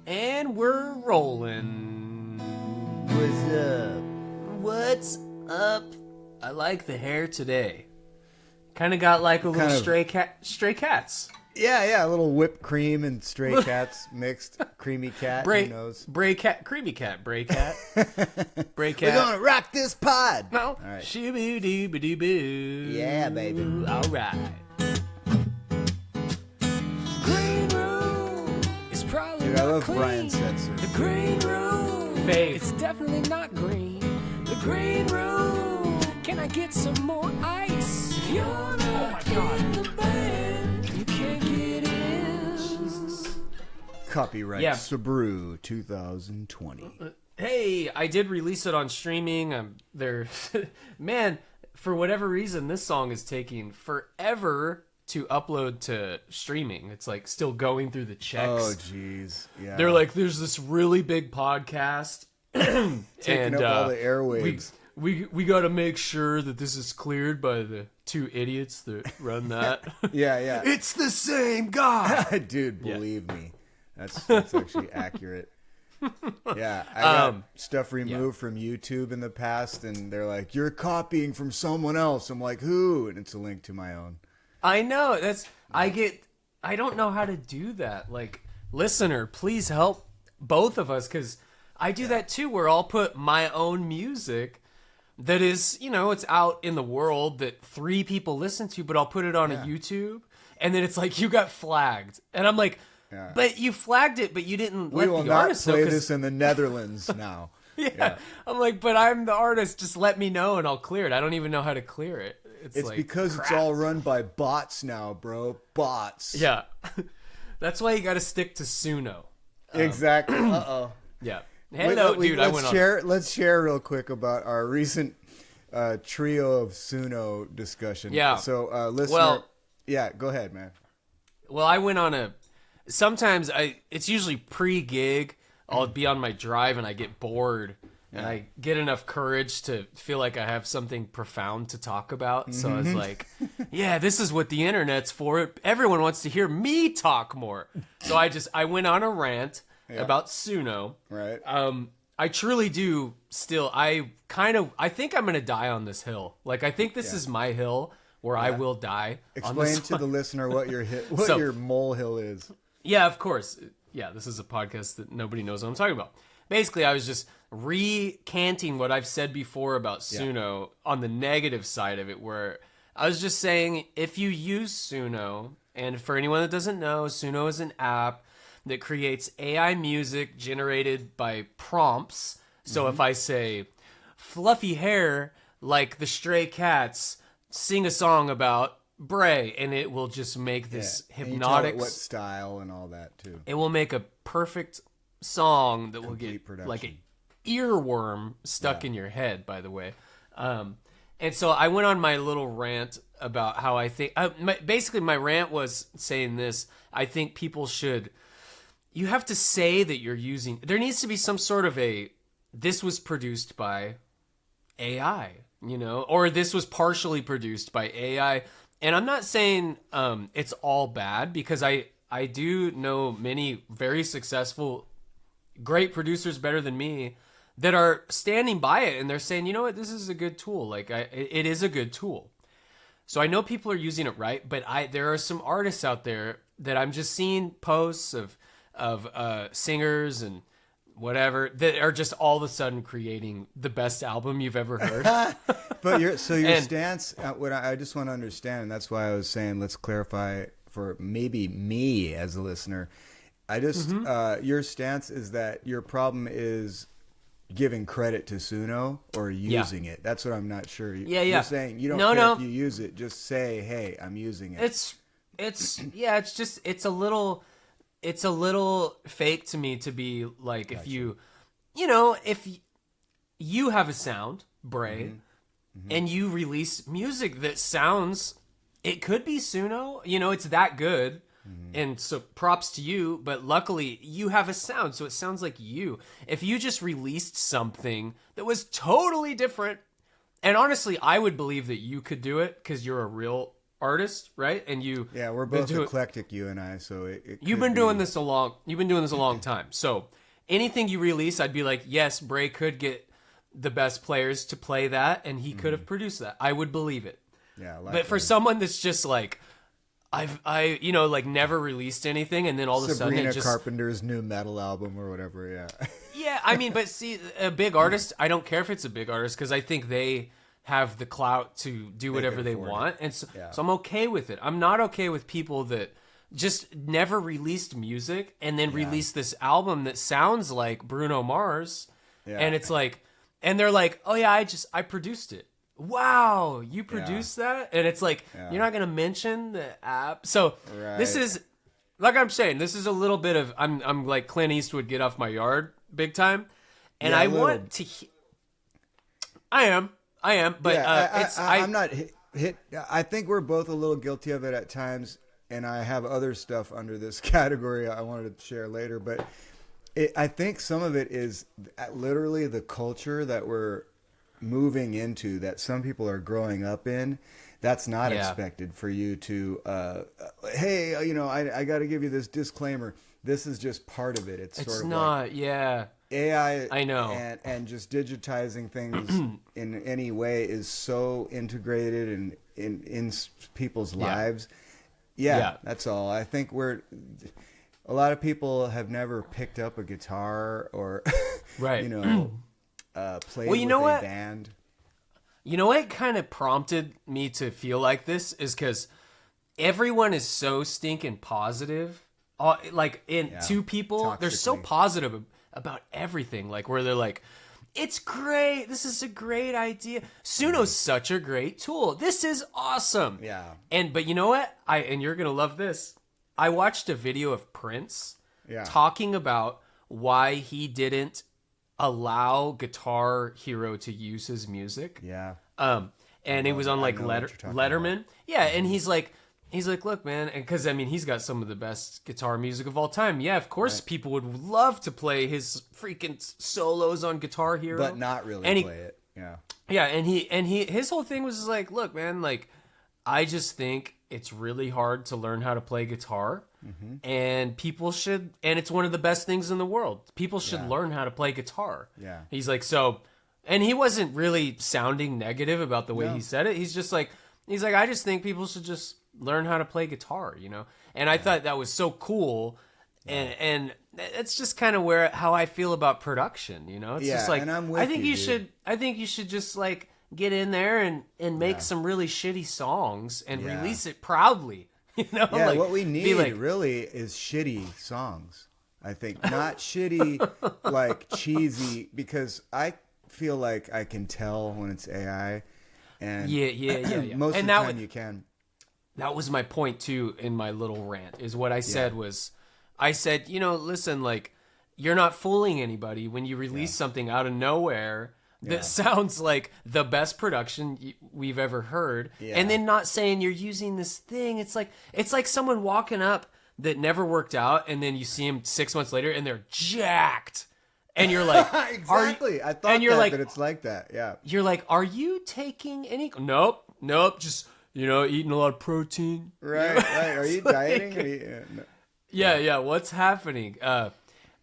And we're rolling. What's up? What's up? I like the hair today. Kind of got like a little stray cats. Yeah, a little whipped cream and stray cats mixed. Creamy cat, who knows? Bray cat, creamy cat, bray cat. Bray cat. We're gonna rock this pod. No. All right. Shoo-boo-doo-ba-doo-boo. Yeah, baby. All right. Green room is probably Dude, I not love clean. Brian Setzer. The green room. Fave. It's definitely not green. The green room. Can I get some more ice? If you're not in the band, you can't get in. Copyright Yeah. Subaru 2020. Hey, I did release it on streaming. Man, for whatever reason, this song is taking forever to upload to streaming. It's like still going through the checks. Oh, jeez. Yeah. They're like, there's this really big podcast. taking up all the airwaves. We got to make sure that this is cleared by the two idiots that run that. Yeah. It's the same guy. Dude, believe me. That's actually accurate. Yeah, I got stuff removed from YouTube in the past, and they're like, "You're copying from someone else." I'm like, "Who?" And it's a link to my own. I know. I don't know how to do that. Like, listener, please help both of us, because I do that too, where I'll put my own music that is, it's out in the world that 3 people listen to, but I'll put it on a YouTube, and then it's like, you got flagged. And I'm like, but you flagged it, but you didn't let the artist know. We will not play this in the Netherlands now. Yeah. I'm like, but I'm the artist. Just let me know and I'll clear it. I don't even know how to clear it. It's like, because crap. It's all run by bots now, bro. Bots. Yeah. That's why you got to stick to Suno. Exactly. Uh-oh. Yeah. Hello, dude. Let's share real quick about our recent trio of Suno discussion. Yeah. So, listener. Yeah, go ahead, man. Well, I went on sometimes it's usually pre-gig. I'll be on my drive and I get bored and I get enough courage to feel like I have something profound to talk about. So I was like, yeah, this is what the internet's for. Everyone wants to hear me talk more. So I went on a rant about Suno. Right. I truly do still, I think I'm going to die on this hill. Like, I think this is my hill where I will die. Explain to the listener what your molehill is. Yeah, of course. Yeah, this is a podcast that nobody knows what I'm talking about. Basically, I was just recanting what I've said before about Suno on the negative side of it, where I was just saying, if you use Suno, and for anyone that doesn't know, Suno is an app that creates AI music generated by prompts. So if I say, fluffy hair like the stray cats, sing a song about Bray, and it will just make this hypnotic, what style and all that too. It will make a perfect song that will get production. like an earworm stuck in your head, by the way. And so I went on my little rant about how I think basically my rant was saying this. I think people should, you have to say that you're using, there needs to be some sort of this was produced by AI, or this was partially produced by AI. And I'm not saying it's all bad, because I do know many very successful, great producers better than me that are standing by it, and they're saying, you know what, this is a good tool. Like, it is a good tool. So I know people are using it right, but there are some artists out there that I'm just seeing posts of singers and whatever that are just all of a sudden creating the best album you've ever heard. But your stance, what I just want to understand, and that's why I was saying let's clarify for maybe me as a listener. I just your stance is that your problem is giving credit to Suno or using it. That's what I'm not sure. You're saying you don't care if you use it. Just say, hey, I'm using it. It's a little fake to me to be like, gotcha. If you have a sound, Bray, and you release music that sounds, it could be Suno, it's that good. And so props to you, but luckily you have a sound, so it sounds like you. If you just released something that was totally different, and honestly, I would believe that you could do it because you're a real artist, right? And we're both eclectic, you and I. So you've been doing this a long time. So anything you release, I'd be like, yes, Bray could get the best players to play that, and he could have produced that. I would believe it. Yeah, but for someone that's just like, like never released anything, and then all of a sudden Sabrina Carpenter's new metal album or whatever, yeah. Yeah, I mean, but see, a big artist, I don't care if it's a big artist, because I think they have the clout to do whatever they want, and so I'm okay with it. I'm not okay with people that just never released music and then released this album that sounds like Bruno Mars, and it's like, and they're like, oh yeah, I produced it. Wow, you produced that? And it's like, you're not going to mention the app. So this is, like I'm saying, this is a little bit of, I'm like Clint Eastwood, get off my yard big time. And I want to, I am, but I'm not hit. I think we're both a little guilty of it at times. And I have other stuff under this category I wanted to share later. But I think some of it is literally the culture that we're moving into, that some people are growing up in. That's not expected for you to hey, I got to give you this disclaimer, this is just part of it. It's sort of not like AI, I know, and just digitizing things in any way is so integrated and in people's lives. That's all. I think a lot of people have never picked up a guitar or played with a band. You know what kind of prompted me to feel like this is because everyone is so stinking positive. Two people, toxically. They're so positive about everything. Like where they're like, it's great. This is a great idea. Suno's such a great tool. This is awesome. Yeah. But you know what? And you're gonna love this. I watched a video of Prince talking about why he didn't allow Guitar Hero to use his music. Yeah. And it was on like Letterman. Yeah, and he's like, look, man, and because I mean, he's got some of the best guitar music of all time. Yeah, of course, people would love to play his freaking solos on Guitar Hero, but not really play it. Yeah. Yeah, and his whole thing was just like, look, man, like, I just think it's really hard to learn how to play guitar. And people should, and it's one of the best things in the world. People should learn how to play guitar. Yeah. He's like, so, and he wasn't really sounding negative about the way he said it. He's like, I just think people should just learn how to play guitar, And I thought that was so cool. And it's just kind of how I feel about production, It's just like, and I'm with I think you should just like get in there and make some really shitty songs and release it proudly. Like, what we need really is shitty songs. I think not shitty, like cheesy, because I feel like I can tell when it's AI, and most of the time you can. That was my point too in my little rant. Is what I said was, I said, listen, like, you're not fooling anybody when you release something out of nowhere that sounds like the best production we've ever heard, and then not saying you're using this thing. It's like someone walking up that never worked out, and then you see him 6 months later, and they're jacked, and you're like, exactly. I thought that it's like that. Yeah, you're like, are you taking any? Nope, just eating a lot of protein. Right. Are you dieting? Yeah. What's happening?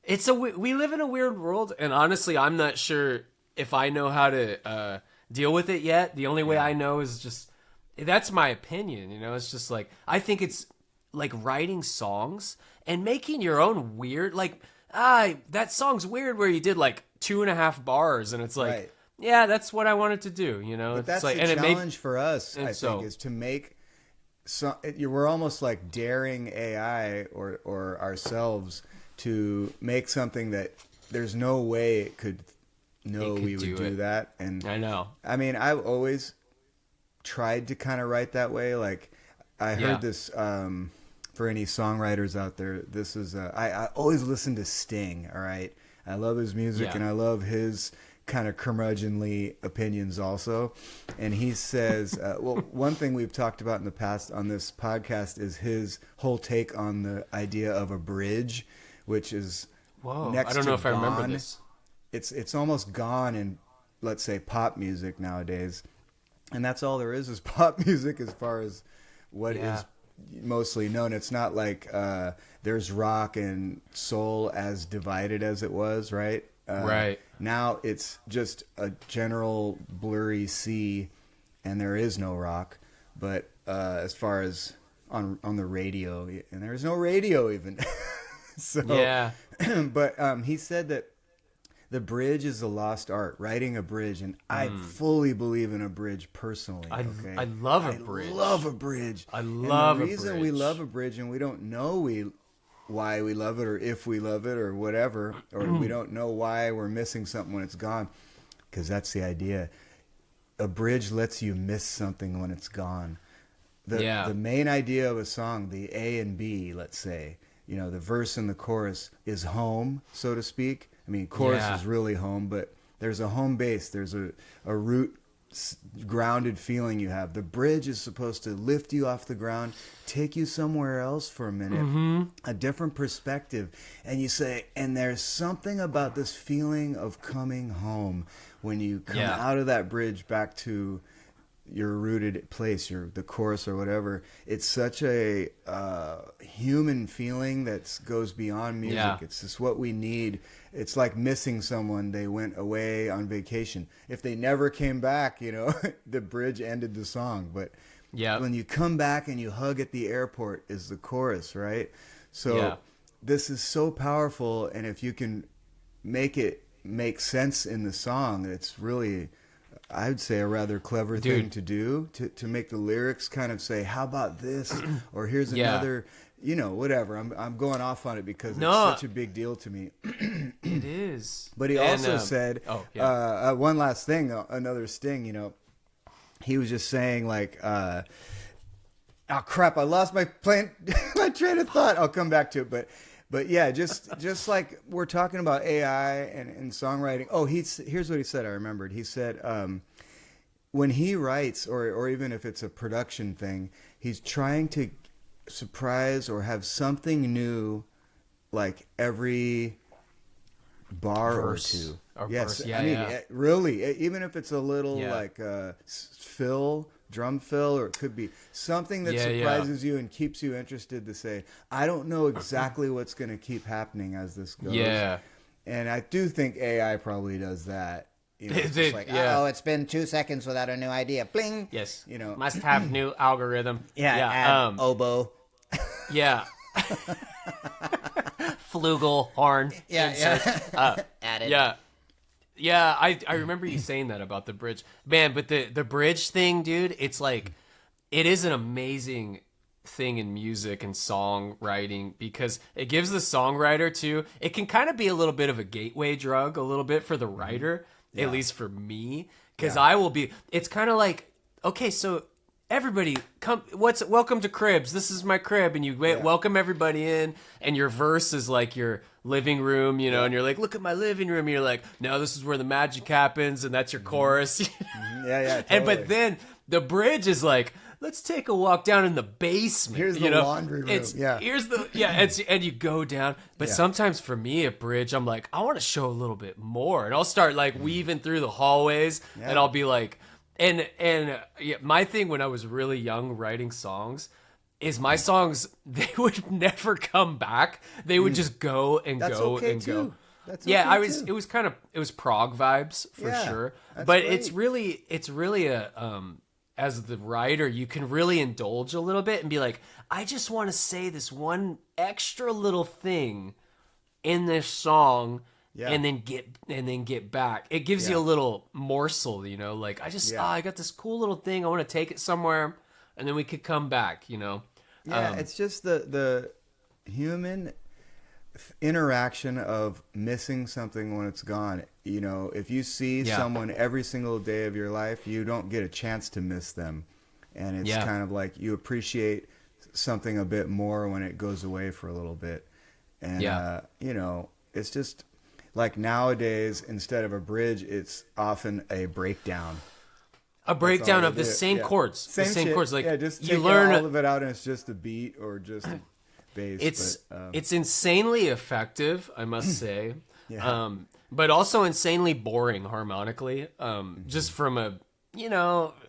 We live in a weird world, and honestly, I'm not sure if I know how to deal with it yet. The only way I know is just, that's my opinion, it's just like, I think it's like writing songs and making your own weird, like, that song's weird where you did like 2.5 bars, and it's like, yeah, that's what I wanted to do, But it's that's like, the challenge for us, I think, is to make we're almost like daring AI or ourselves to make something that there's no way it could we would do that. And I know. I mean, I've always tried to kind of write that way. Like, I heard this for any songwriters out there. This is I always listen to Sting. All right, I love his music and I love his kind of curmudgeonly opinions also. And he says, well, one thing we've talked about in the past on this podcast is his whole take on the idea of a bridge, which is next I don't know if gone. I remember this. It's almost gone in, let's say, pop music nowadays, and that's all there is pop music as far as what is mostly known. It's not like there's rock and soul as divided as it was, right? Right. Now it's just a general blurry sea, and there is no rock. But as far as on the radio, and there's no radio even. So, yeah. But he said that the bridge is a lost art, writing a bridge, and I fully believe in a bridge personally. I love a bridge. I love a bridge. I love a bridge. The reason we love a bridge, and we don't know why we love it, or if we love it, or whatever, or we don't know why we're missing something when it's gone, because that's the idea. A bridge lets you miss something when it's gone. The main idea of a song, the A and B, let's say, the verse and the chorus is home, so to speak. I mean, chorus is really home, but there's a home base. There's a root, grounded feeling you have. The bridge is supposed to lift you off the ground, take you somewhere else for a minute, a different perspective. And you say, and there's something about this feeling of coming home when you come out of that bridge back to your rooted place, the chorus or whatever. It's such a human feeling that goes beyond music. Yeah. It's just what we need. It's like missing someone. They went away on vacation. If they never came back, the bridge ended the song. But when you come back and you hug at the airport is the chorus, right? So this is so powerful. And if you can make it make sense in the song, it's really, I would say, a rather clever thing to do, to make the lyrics kind of say, how about this? Or here's another, whatever. I'm going off on it because it's such a big deal to me. It is. But he also said, one last thing, another sting, he was just saying like, oh crap, I lost my train of thought. I'll come back to it. But yeah, just like we're talking about AI and songwriting. Oh, here's what he said. I remembered. He said when he writes, or even if it's a production thing, he's trying to surprise or have something new, like every bar or two. Yes, verse. Yeah, I mean, really, even if it's a little like drum fill, or it could be something that surprises you and keeps you interested to say, I don't know exactly what's going to keep happening as this goes. Yeah. And I do think AI probably does that. It's just like, it's been 2 seconds without a new idea. Bling. Yes. Must have new algorithm. Add oboe. Yeah. Flugel, horn. Added. Yeah. Yeah, I remember you saying that about the bridge. Man, but the bridge thing, dude, it's like, it is an amazing thing in music and songwriting because it gives the songwriter too, it can kind of be a little bit of a gateway drug a little bit for the writer, at least for me, because it's kind of like, okay, so everybody come, welcome to Cribs, this is my crib, and you welcome everybody in, and your verse is like your living room, and you're like, look at my living room, and you're like, no, this is where the magic happens, and that's your chorus. Totally. But then the bridge is like, let's take a walk down in the basement. Here's the laundry room. And you go down. But sometimes for me at bridge, I'm like, I want to show a little bit more, and I'll start like weaving through the hallways, and I'll be like, and my thing when I was really young writing songs is my songs, they would never come back. They would just go and go and go. That's it was prog vibes for sure. But great. it's really a as the writer, you can really indulge a little bit and be like, I just want to say this one extra little thing in this song, and then get back. It gives you a little morsel, like I got this cool little thing. I want to take it somewhere, and then we could come back, it's just the human interaction of missing something when it's gone. If you see someone every single day of your life, you don't get a chance to miss them, and it's kind of like you appreciate something a bit more when it goes away for a little bit. And it's just like nowadays, instead of a bridge, it's often a breakdown. A breakdown of the same chords. Same chords. Like just you learn all of it out, and it's just a beat or just bass. It's insanely effective, I must say. But also insanely boring harmonically. Just from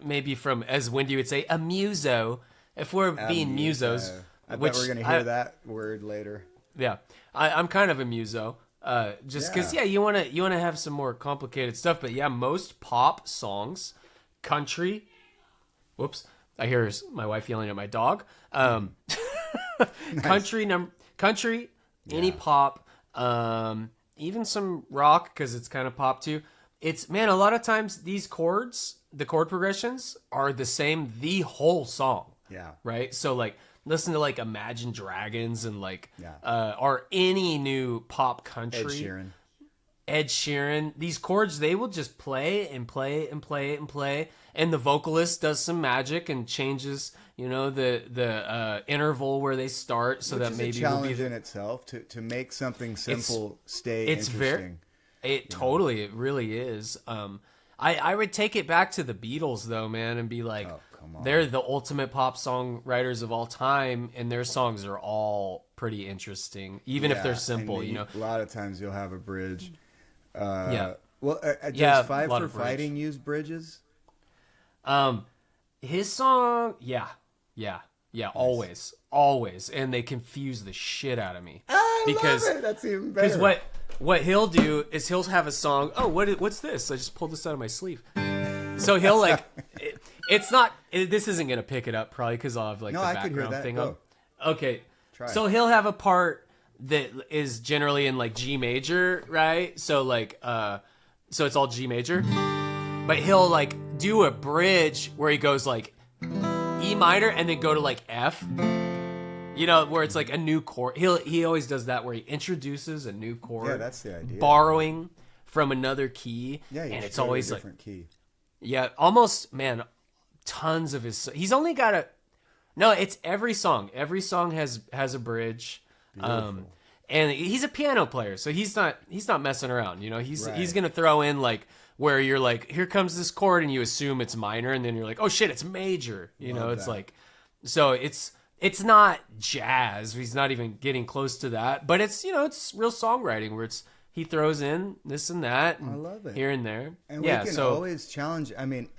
maybe from, as Wendy would say, a muso if we're being musos, I bet we're gonna hear that word later. Yeah, I'm kind of a muso. Just because, you wanna have some more complicated stuff, but yeah, most pop songs, country. Whoops, I hear my wife yelling at my dog. Nice. Country, any pop, even some rock because it's kind of pop too. It's a lot of times these chords, the chord progressions are the same the whole song. Yeah. Right. So like, listen to like Imagine Dragons and like, or any new pop country. Ed Sheeran. These chords, they will just play and play and play and play. And the vocalist does some magic and changes, the interval where they start, so Which that is maybe a challenge in itself to make something simple stay interesting. It really is. I would take it back to the Beatles though, man, and be like, they're the ultimate pop songwriters of all time, and their songs are all pretty interesting, even if they're simple. A lot of times you'll have a bridge. Well, does Five for Fighting use bridges? His song, nice. always, and they confuse the shit out of me. Love it. That's even better. Because what he'll do is he'll have a song. Oh, what's this? I just pulled this out of my sleeve. So he'll like, this isn't gonna pick it up probably because I'll have like the background thing on. Okay, so he'll have a part that is generally in like G major, right? So like, so it's all G major, but he'll like do a bridge where he goes like E minor and then go to like F. Where it's like a new chord. He always does that where he introduces a new chord. Yeah, that's the idea. Borrowing from another key. Yeah, and it's always a different key. Yeah, almost, man, tons of his. He's only got it's every song. Every song has a bridge. Beautiful. And he's a piano player, so he's not messing around. He's gonna throw in like where you're like, here comes this chord, and you assume it's minor, and then you're like, oh shit, it's major. It's that. Like, so it's not jazz. He's not even getting close to that, but it's it's real songwriting where he throws in this and that, and I love it. Here and there. And we can always challenge. I mean,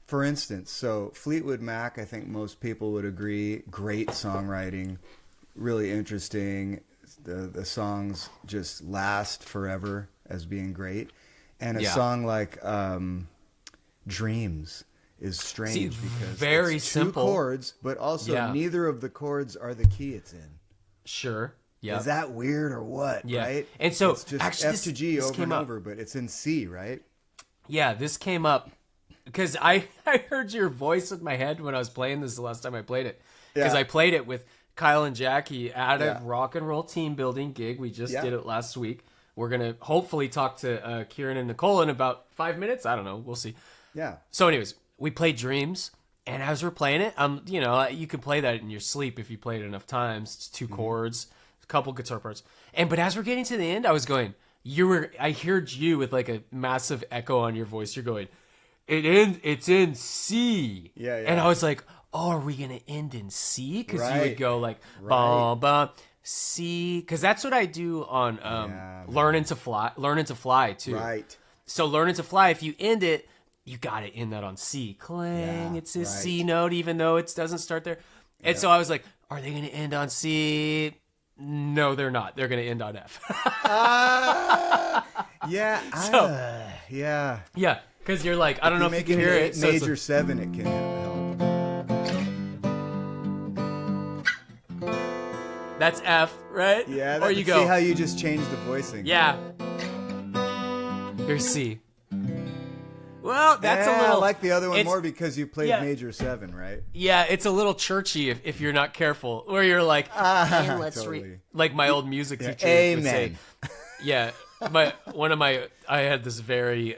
for instance, so Fleetwood Mac, I think most people would agree, great songwriting, really interesting. The songs just last forever as being great. And a song like Dreams is strange because very it's simple two chords, but also neither of the chords are the key it's in. Sure. Yeah. Is that weird or what? Yeah. Right. And so it's just actually, F to G over and over, but it's in C, right? Yeah. This came up because I heard your voice in my head when I was playing this the last time I played it. Because I played it with Kyle and Jackie at a rock and roll team building gig. We just did it last week. We're going to hopefully talk to Ciaran and Nicole in about 5 minutes. I don't know. We'll see. Yeah. So anyways, we played Dreams. And as we're playing it, you can play that in your sleep if you play it enough times. It's two chords, a couple guitar parts. But as we're getting to the end, I was going, I heard you with like a massive echo on your voice. You're going, it's in C. Yeah. And I was like, oh, are we going to end in C? Because you would go like, bum, bum, C. Because that's what I do on Learning to Fly too. Right. So Learning to Fly, if you end it, you got to end that on C. Clang, it's a C note, even though it doesn't start there. And so I was like, are they going to end on C? No, they're not. They're going to end on F. Yeah. Because you're like, I don't know if you can hear it. Major 7, it can help. That's F, right? Yeah. Or you go. See how you just changed the voicing. Yeah. Here's C. Well, that's a little. I like the other one more because you played major 7, right? Yeah, it's a little churchy if you're not careful. Where you're like, let's read. Like my old music teacher would say. Yeah, I had this very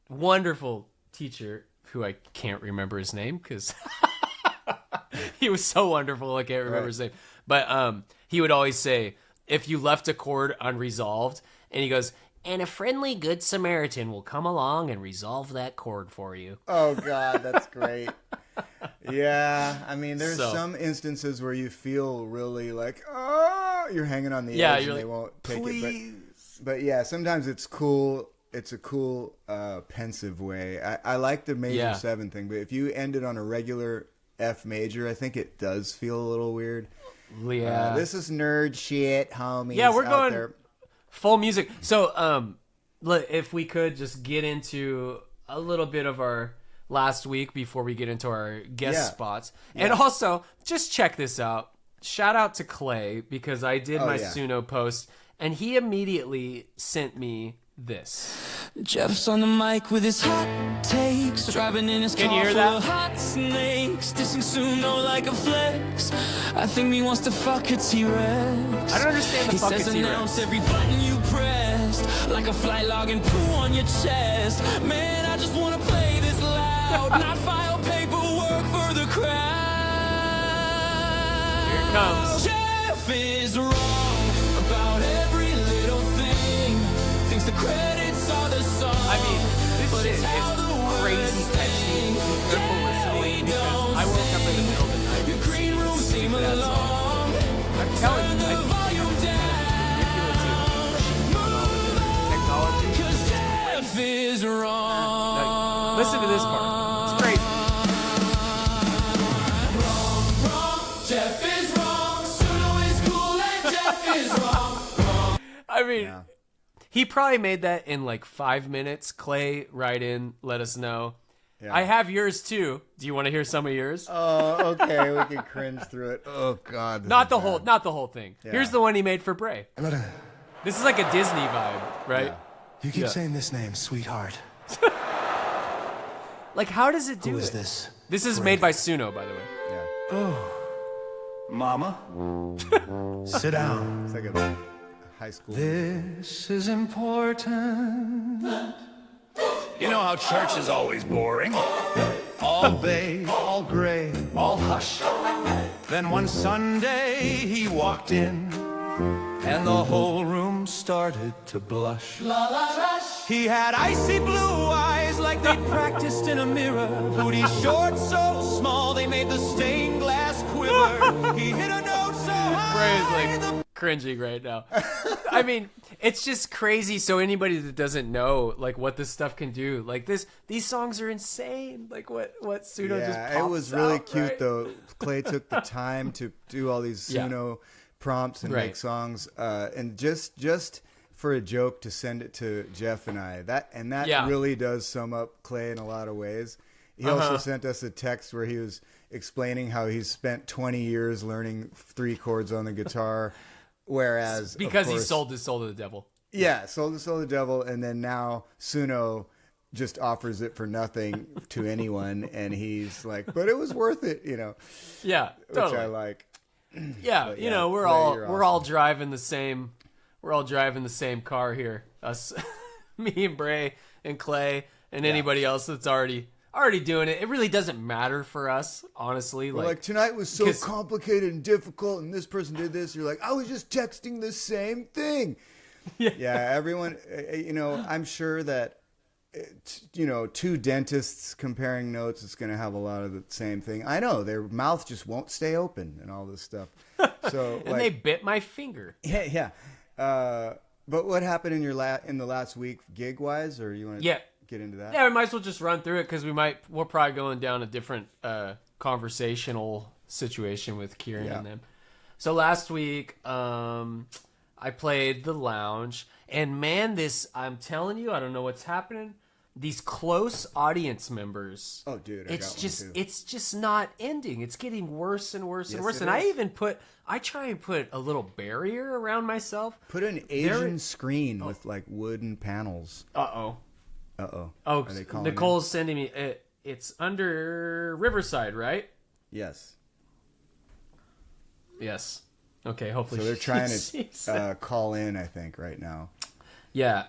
wonderful teacher who I can't remember his name because he was so wonderful. I can't remember his name, but he would always say, if you left a chord unresolved, and he goes, and a friendly good Samaritan will come along and resolve that chord for you. Oh, God, that's great. Yeah, I mean, there's some instances where you feel really like, oh, you're hanging on the edge and they won't take it. But yeah, sometimes it's cool. It's a cool, pensive way. I like the major 7 thing, but if you end it on a regular F major, I think it does feel a little weird. Yeah. This is nerd shit, homies. Yeah, we're out going there. full music. So, if we could just get into a little bit of our last week before we get into our guest spots. And also, just check this out. Shout out to Clay, because I did my Suno post, and he immediately sent me this. Jeff's on the mic with his hot takes, driving in his Can car you hear full that? of hot snakes, dissing Suno like a flex. I think he wants to fuck a T-Rex. I don't understand the He fuck a says T-Rex. announce every button you pressed, like a flight log and poo on your chest. Man, I just want to play this loud, not file paperwork for the crowd. Here it comes. Jeff is wrong about every little thing. Thinks the credits are the song. I mean, this but shit it's is how the crazy words catchy sing. and careful listening, because I woke up in the middle of the night Your green room theme to that song. along. I'm telling you, I Turn the volume down. manipulative on all the different technology. 'Cause Jeff is wrong. Like, listen to this part. It's crazy. Jeff is wrong. Suno is cool and Jeff is wrong. I mean, he probably made that in like 5 minutes. Clay, write in, let us know. Yeah. I have yours too. Do you want to hear some of yours? Oh, okay. We can cringe through it. Oh God. this Not is the bad. whole thing. Yeah. Here's the one he made for Bray. This is like a Disney vibe, right? You keep Yeah. saying this name, sweetheart. Like, how does it do Who it? is this? This is made by Suno, by the way. Yeah. Mama? Sit down. It's like a high school. This is important. You know how church is always boring. All bay, all gray, all hush. Then one Sunday he walked in, and the whole room started to blush. He had icy blue eyes like they'd practiced in a mirror. Booty shorts so small they made the stained glass quiver. He hit a note so Bray high. is like cringing right now. I mean, it's just crazy. So anybody that doesn't know like what this stuff can do, like these songs are insane. Like what Suno just Yeah, pops it was really out, cute right? though. Clay took the time to do all these Yeah. Suno prompts and Right. make songs, and just for a joke to send it to Jeff and I. That Yeah. really does sum up Clay in a lot of ways. He also sent us a text where he was explaining how he's spent 20 years learning 3 chords on the guitar, whereas of because he course- sold his soul to the devil. Yeah, sold the soul to the devil, and then now Suno just offers it for nothing to anyone, and he's like, "But it was worth it," Yeah, which totally. I like. Yeah, But you yeah, know, we're Clay, all you're all driving the same. We're all driving the same car here. Us, me and Bray and Clay and anybody else that's already doing it. It really doesn't matter for us, honestly. Like tonight was so 'cause- complicated and difficult, and this person did this. You're like, I was just texting the same thing. Yeah, everyone. I'm sure that 2 dentists comparing notes is going to have a lot of the same thing. I know their mouth just won't stay open and all this stuff. So and they bit my finger. yeah. But what happened in in the last week, gig wise, or you want to get into that? Yeah, we might as well just run through it because we're probably going down a different conversational situation with Ciaran and them. So last week, I played the lounge, and man, I'm telling you, I don't know what's happening. These close audience members. Oh, dude, it's just not ending. It's getting worse and worse and worse. And I try and put a little barrier around myself. Put an Asian screen with like wooden panels. Uh-oh. Oh, Oh, are they calling Nicole's sending me. It's under Riverside, right? in? Yes. Yes. Okay. Hopefully, So they're trying sees to that. call in, I think, right now. Yeah,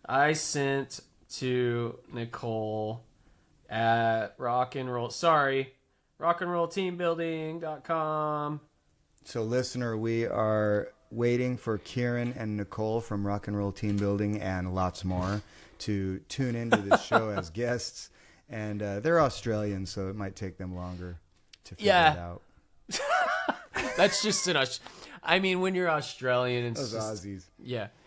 I sent to Nicole at rockandrollteambuilding.com. So, listener, we are waiting for Ciaran and Nicole from Rock and Roll Team Building and lots more to tune into this show as guests. And they're Australian, so it might take them longer to figure it out. That's just I mean, when you're Australian, it's Those just, Aussies.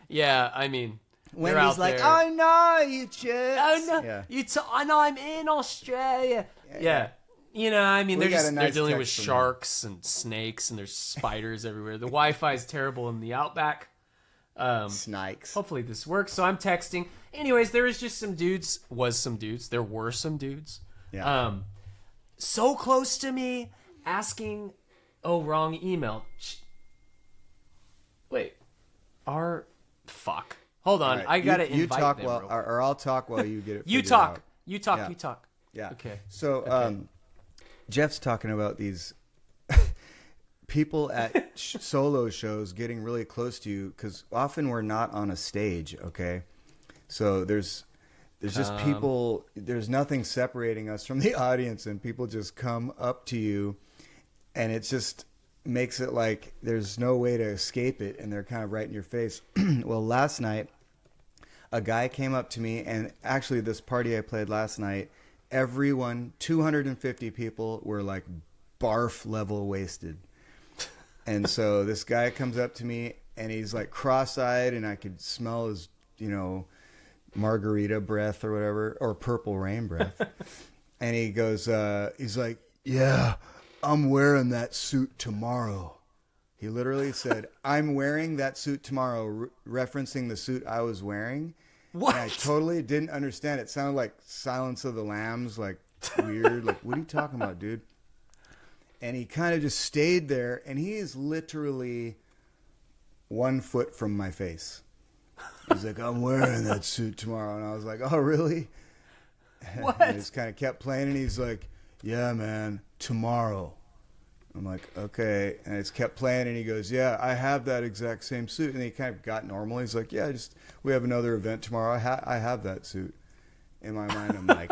Yeah. I mean, they're Wendy's out like, there. I know you, chicks. Oh no, Yeah. I know I'm in Australia. Yeah. I mean, We got a they're nice dealing with text from sharks and snakes, and there's spiders everywhere. The Wi-Fi is terrible in the Outback. Snikes. Hopefully this works. So I'm texting. Anyways, there was just some dudes. There were some dudes. Yeah. So close to me, asking. Oh, wrong email. Wait. Fuck. Hold on. Right. I gotta you invite talk them. while, real or I'll talk while you get it. You figured talk. out. You talk. Yeah. You talk. Yeah. Okay. So Jeff's talking about these people at solo shows getting really close to you because often we're not on a stage. Okay, so there's just people. There's nothing separating us from the audience, and people just come up to you, and it just makes it like there's no way to escape it, and they're kind of right in your face. Well, last night, a guy came up to me, and actually this party I played last night, everyone, 250 people were like barf level wasted. And so this guy comes up to me and he's like cross-eyed and I could smell his, margarita breath or whatever, or purple rain breath. And he goes, he's like, yeah, I'm wearing that suit tomorrow. He literally said, I'm wearing that suit tomorrow, referencing the suit I was wearing. What? And I totally didn't understand. It sounded like Silence of the Lambs, like weird. Like, what are you talking about, dude? And he kind of just stayed there, and he is literally 1 foot from my face. He's like, I'm wearing that suit tomorrow. And I was like, oh, really? What? And he just kind of kept playing, and he's like, yeah, man, tomorrow. I'm like, okay. And I just kept playing, and he goes, yeah, I have that exact same suit. And he kind of got normal. He's like, yeah, we have another event tomorrow. I have that suit. In my mind, I'm like,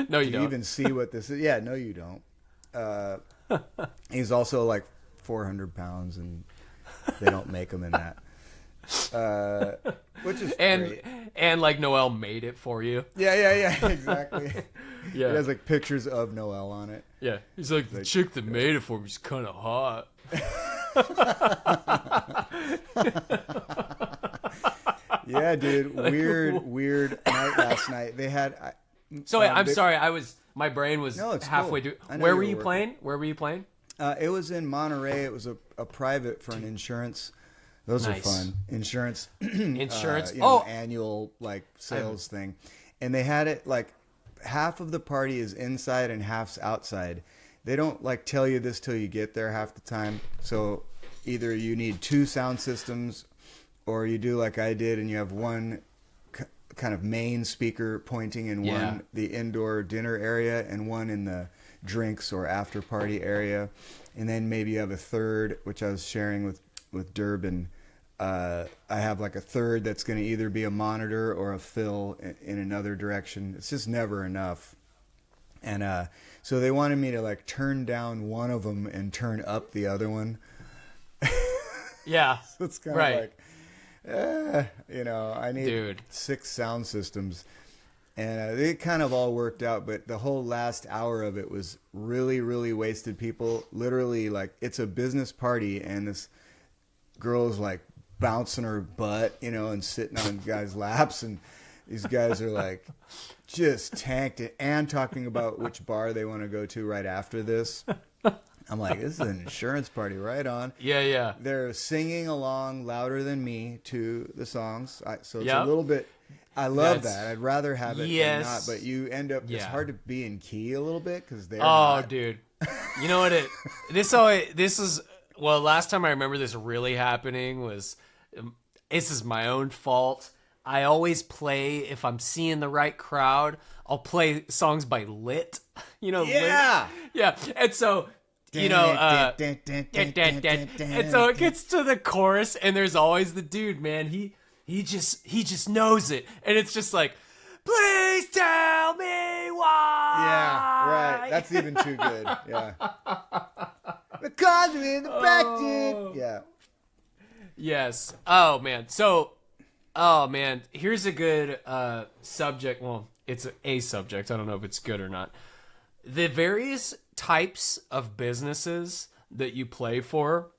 No, you do you don't. even see what this is? Yeah, no, you don't. He's also like 400 pounds, and they don't make him in that. Which is great. And like Noel made it for you. Yeah, exactly. Yeah. It has like pictures of Noel on it. Yeah. He's like, the chick that made it for me is kind of hot. Yeah, dude. Weird night last night. They had. So I'm sorry. My brain was No, it's halfway cool. through. I know Where you were were you working. playing? Where were you playing? It was in Monterey. It was a private for an insurance. Those Nice. are fun. Insurance. Insurance. Annual like sales thing. And they had it like half of the party is inside and half's outside. They don't like tell you this till you get there half the time. So either you need 2 sound systems or you do like I did and you have one kind of main speaker pointing in one, the indoor dinner area, and one in the drinks or after party area. And then maybe you have a third, which I was sharing with Durbin. I have like a third that's going to either be a monitor or a fill in another direction. It's just never enough. And so they wanted me to like turn down one of them and turn up the other one. Yeah. So it's kind of like, I need 6 sound systems. And it kind of all worked out, but the whole last hour of it was really, really wasted people. Literally, like, it's a business party, and this girl's like bouncing her butt, and sitting on guys' laps, and these guys are like just tanked it and talking about which bar they want to go to right after this. I'm like, this is an insurance party, right on. Yeah. They're singing along louder than me to the songs, so it's a little bit. I love that. I'd rather have it than not, but you end up. It's hard to be in key a little bit because they're. Not. Dude, you know what? Last time I remember this really happening was. This is my own fault. I always play, if I'm seeing the right crowd, I'll play songs by Lit. Yeah. Lit? Yeah. And so, and so it gets to the chorus, and there's always the dude, man. He just knows it. And it's just like, please tell me why. Yeah, right. That's even too good. Yeah. The cards are in the back, dude. Yeah. Yes. Oh man. Here's a good subject. Well, it's a subject. I don't know if it's good or not. The various types of businesses that you play for,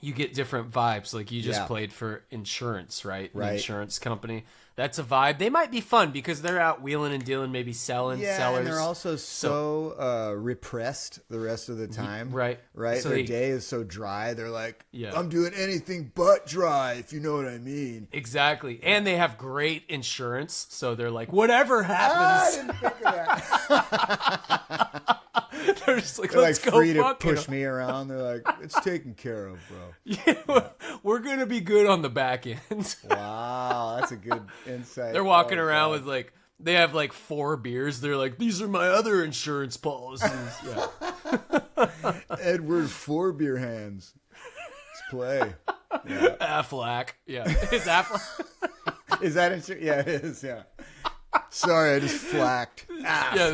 you get different vibes. Like you just Yeah. played for insurance, right? An Right. insurance company. That's a vibe. They might be fun because they're out wheeling and dealing, maybe selling sellers. And they're also so repressed the rest of the time. right. Right. So Their they- day is so dry. They're like, Yeah. I'm doing anything but dry, if you know what I mean. Exactly. And they have great insurance. So they're like, whatever I happens, didn't think of that. they're just like, They're let's like go free to fuck push it. me around. They're like, it's taken care of, bro. Yeah, we're going to be good on the back end. Wow, that's a good insight. They're walking Oh, around God. with like, they have like 4 beers. They're like, these are my other insurance policies. Yeah. Edward Four Beer Hands. Let's play. Yeah. Aflac. Yeah. Is Aflac? Is that insurance? Yeah, it is. Yeah. Sorry, I just flacked. Yeah,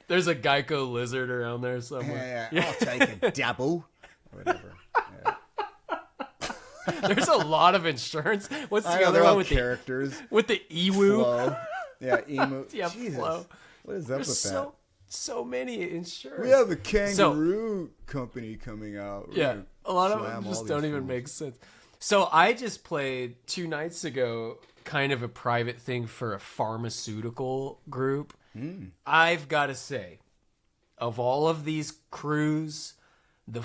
there's a Geico lizard around there somewhere. Yeah. I'll take a dabble. Whatever. Yeah. There's a lot of insurance. What's I the know, other they're one all with characters. the Ewoo? Flo. Yeah, emu. Yeah, Jesus. Flo. What is up There's with so many insurance. that? We have a kangaroo company coming out. We're Yeah, gonna a lot of slam them all just these don't even fools. make sense. So I just played 2 nights ago, kind of a private thing for a pharmaceutical group. I've got to say, of all of these crews, the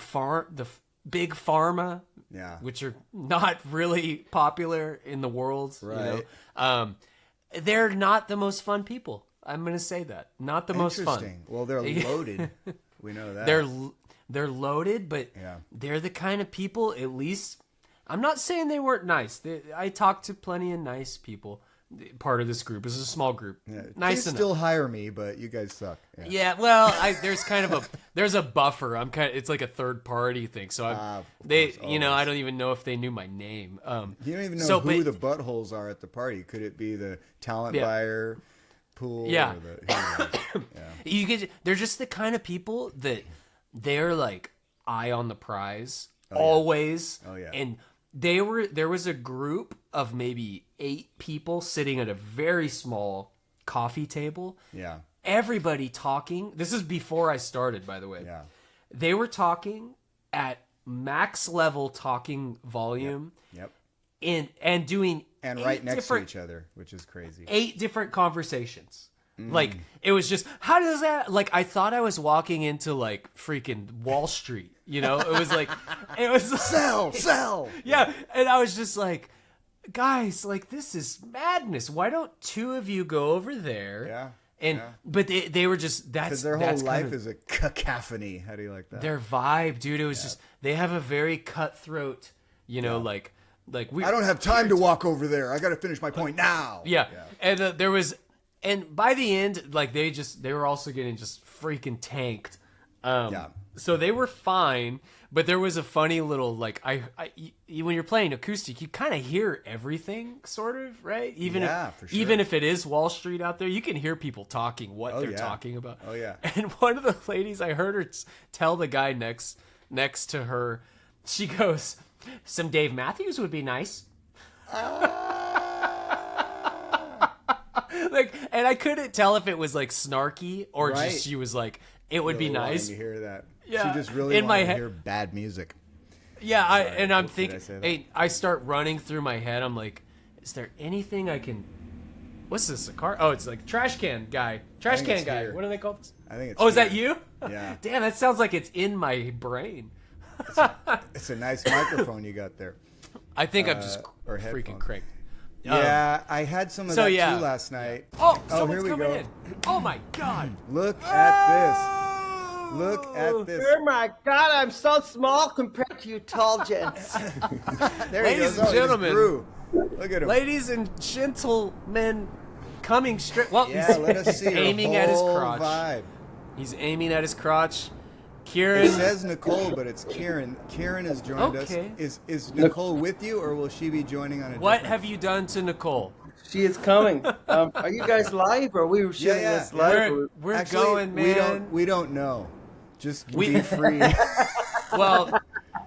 big pharma, Yeah. which are not really popular in the world, Right. they're not the most fun people. I'm going to say that. Not the most fun. Interesting. Well, they're loaded. We know that. They're loaded, but Yeah. they're the kind of people, at least, I'm not saying they weren't nice. I talked to plenty of nice people. Part of this group. This is a small group. Yeah. Nice Please enough. still hire me, but you guys suck. Yeah. Yeah, well, there's kind of there's a buffer. It's like a third party thing. So of they, course, I don't even know if they knew my name. You don't even know so, who but- the buttholes are at the party. Could it be the talent Yeah. buyer pool? Yeah. Or the, who knows? They're just the kind of people that they're like eye on the prize always. Oh, yeah. And there was a group of maybe 8 people sitting at a very small coffee table. Yeah. Everybody talking. This is before I started, by the way. Yeah. They were talking at max level talking volume Yep. and doing And 8 right next to different- each other, which is crazy. 8 different conversations. Like it was just, how does that, like I thought I was walking into like freaking Wall Street, it was like it was Sell. yeah, and I was just like, guys, like this is madness. Why don't 2 of you go over there? Yeah. And but they were just Because their whole that's life kinda is a cacophony. How do you like that? their vibe, dude. It was just they have a very cutthroat, like we I don't have time to walk over there. I got to finish my point now. Yeah. And there was, and by the end, like they were also getting just freaking tanked. So they were fine, but there was a funny little, like, when you're playing acoustic, you kind of hear everything, sort of, right? Even for sure. even if it is Wall Street out there, you can hear people talking what they're yeah. talking about. Oh, yeah. And one of the ladies, I heard her tell the guy next to her, she goes, "Some Dave Matthews would be nice." Like, and I couldn't tell if it was like snarky or Right. just she was like, it would be Really wanting nice. to hear that. Yeah. She just really In my wanted to head- hear bad music. Yeah, I'm Did I thinking, say that? hey, I start running through my head. I'm like, is there anything I can? What's this? A car? Oh, it's like trash can guy. Trash think can it's guy. here. What do they call this? I think it's Oh, is that here. you? Yeah. Damn, that sounds like it's in my brain. It's a nice microphone you got there. I think I'm just or freaking headphones. cranked. Yeah, I had some of so that yeah. too last night. Oh, here someone's we coming go. in. Oh my god. Look at this. Look at this. Oh my God, I'm so small compared to you tall gents. There he Ladies goes. and Oh, he just gentlemen. grew. Look at him. Ladies and gentlemen, coming straight. Well, Yeah, he's let us see your aiming at his whole crotch. vibe. He's aiming at his crotch. It Kieran. says Nicole, but it's Ciaran. Ciaran has joined Okay. us. Is Nicole with you, or will she be joining on a What different... have you done to Nicole? She is coming. Are you guys live, or are we shooting yeah. this live? We're Actually, going, man. We don't know. Just be free. Well,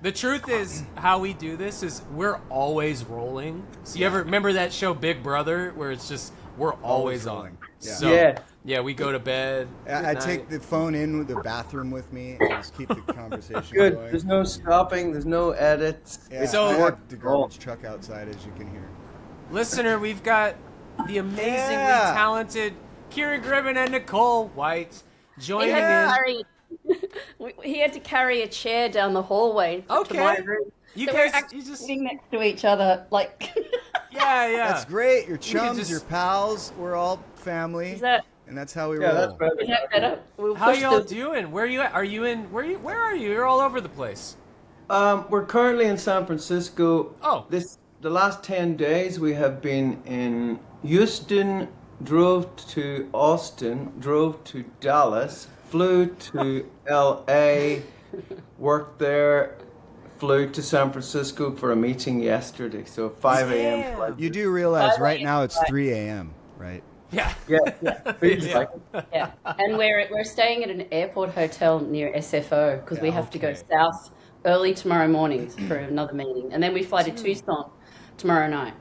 the truth is, how we do this is we're always rolling. So you ever remember that show Big Brother, where it's just we're always on. rolling. Yeah. So Yeah. Yeah, we go to bed. I take the phone in with the bathroom with me and just keep the conversation Good. going. There's no stopping. There's no edits. Yeah, So- I have the garbage truck outside, as you can hear. Listener, we've got the amazingly talented Ciaran Gribbin and Nicole White joining in. He had to carry a chair down the hallway to my room. You So guys, we're actually you just sitting next to each other, like. yeah. That's great. Your You could chums, just- your pals, we're all family. Is that And that's how we Yeah, roll. that's better. is that better? We'll How push y'all the- doing? Where are you at? Are you in? Where are you? You're all over the place. We're currently in San Francisco. Oh. The last 10 days we have been in Houston, drove to Austin, drove to Dallas, flew to LA, worked there, flew to San Francisco for a meeting yesterday. So 5 a.m. flight. You do realize right now it's 3 a.m., right? Yeah. Yeah. Feels like it. Yeah, and we're staying at an airport hotel near SFO because we have to go okay. south early tomorrow morning for another meeting, and then we fly to Tucson tomorrow night.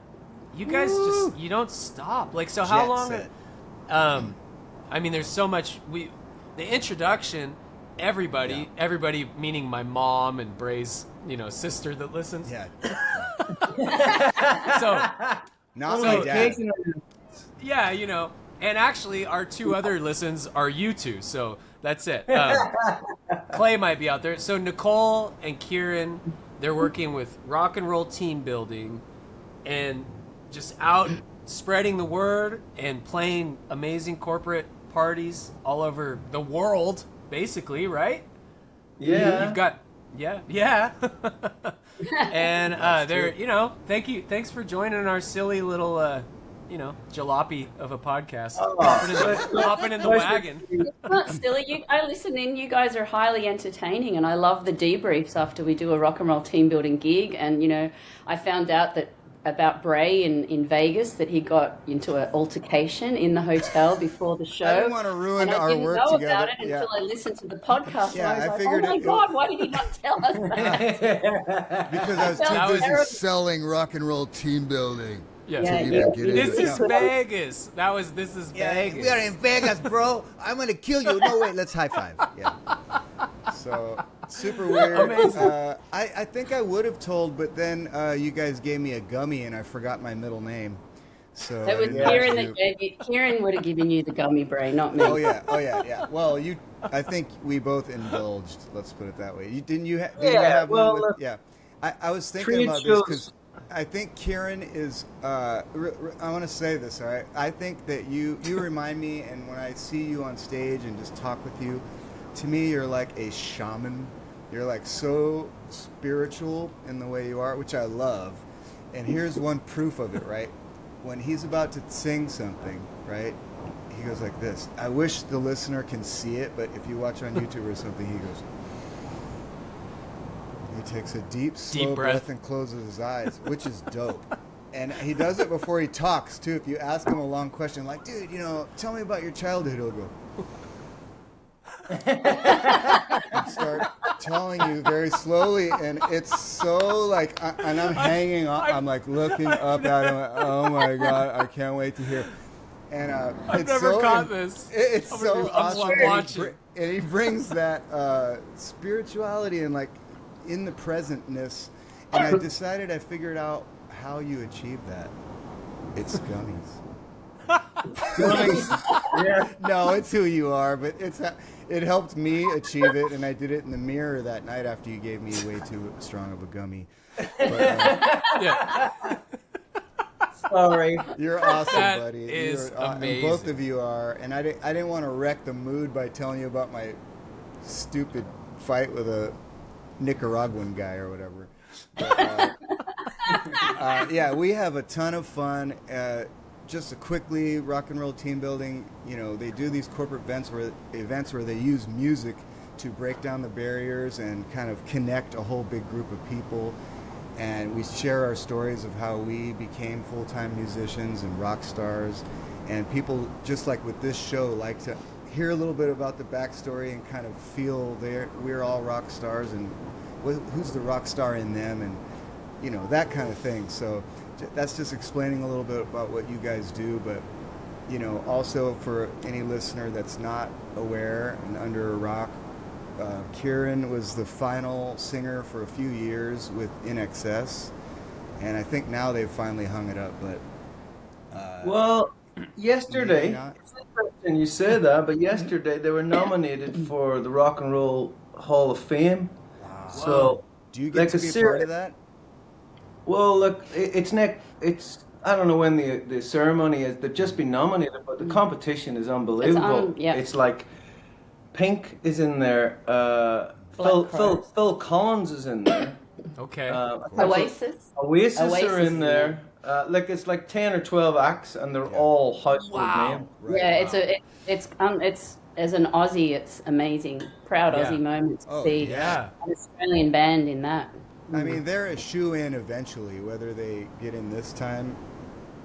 You guys you don't stop. Like, so how Jet long? set. I mean, there's so much. The introduction. Everybody meaning my mom and Bray's, sister that listens. Yeah. So Not So- my dad. yeah, and actually our two other listens are you two. So that's it. Clay might be out there. So Nicole and Ciaran, they're working with rock and roll team building, and just out spreading the word and playing amazing corporate parties all over the world, basically, right? Yeah. You've got, yeah. And thanks for joining our silly little, jalopy of a podcast. Hopping in the wagon. Not silly. I listen in. You guys are highly entertaining, and I love the debriefs after we do a rock and roll team building gig. And I found out about Bray in Vegas that he got into an altercation in the hotel before the show. I didn't want to ruin and I our didn't work know together. about it until I listened to the podcast. Yeah, and I I was like, figured oh my it- God, why did he not tell us that? Because I was That too was busy terrible. selling rock and roll team building. Yeah. Yeah, even yeah. get into This it. is Vegas. This is Vegas. We are in Vegas, bro. I'm gonna kill you. No, wait, let's high five. Yeah. So super weird. Amazing. I think I would have told, but then you guys gave me a gummy, and I forgot my middle name. So It was I didn't Ciaran have that to- gave you. Ciaran would have given you the gummy Bray, not me. Oh yeah. Well, I think we both indulged. Let's put it that way. Didn't you have one well, with? Yeah. I was thinking treat about this shows- because I think Ciaran is. I want to say this. All right. I think that you remind me, and when I see you on stage and just talk with you, to me you're like a shaman. You're like so spiritual in the way you are, which I love. And here's one proof of it, right? When he's about to sing something, right? He goes like this. I wish the listener can see it, but if you watch on YouTube or something, he goes. He takes a deep, slow breath and closes his eyes, which is dope. And he does it before he talks, too. If you ask him a long question, like, dude, tell me about your childhood, he'll go. And start telling you very slowly, and it's so like, and I'm hanging on, I'm like looking up at him, oh my God, I can't wait to hear. And I've it's never so caught this. It's I'm so awesome. And watching. and he brings that spirituality and like in the presentness. And I decided, I figured out how you achieve that. It's gummies. Yeah. No, it's who you are, but it helped me achieve it, and I did it in the mirror that night after you gave me way too strong of a gummy. But, Yeah. Sorry. you're awesome, That buddy. is You're, and amazing. both of you are, and I didn't want to wreck the mood by telling you about my stupid fight with a Nicaraguan guy or whatever. But, yeah, we have a ton of fun. Just a quickly, rock and roll team building. They do these corporate events where they use music to break down the barriers and kind of connect a whole big group of people. And we share our stories of how we became full-time musicians and rock stars. And people, just like with this show, like to hear a little bit about the backstory and kind of feel we're all rock stars and who's the rock star in them, and that kind of thing. So that's just explaining a little bit about what you guys do. But also for any listener that's not aware and under a rock, Ciaran was the final singer for a few years with INXS, and I think now they've finally hung it up. But well, yesterday, maybe not. it's interesting you say that, but yesterday they were nominated for the Rock and Roll Hall of Fame. Wow. So, Do you get to be a part of that? Well, look, it's I don't know when the ceremony is. They've just been nominated, but the competition is unbelievable. yeah. It's like Pink is in there. Phil Collins is in there. Okay. Oasis. Oasis are Oasis in there. It's like 10 or 12 acts, and they're all household names. Right. Yeah, it's as an Aussie, it's amazing. Proud Yeah. Aussie moment to Oh, see yeah. an Australian band in that. I mean, they're a shoe-in eventually, whether they get in this time.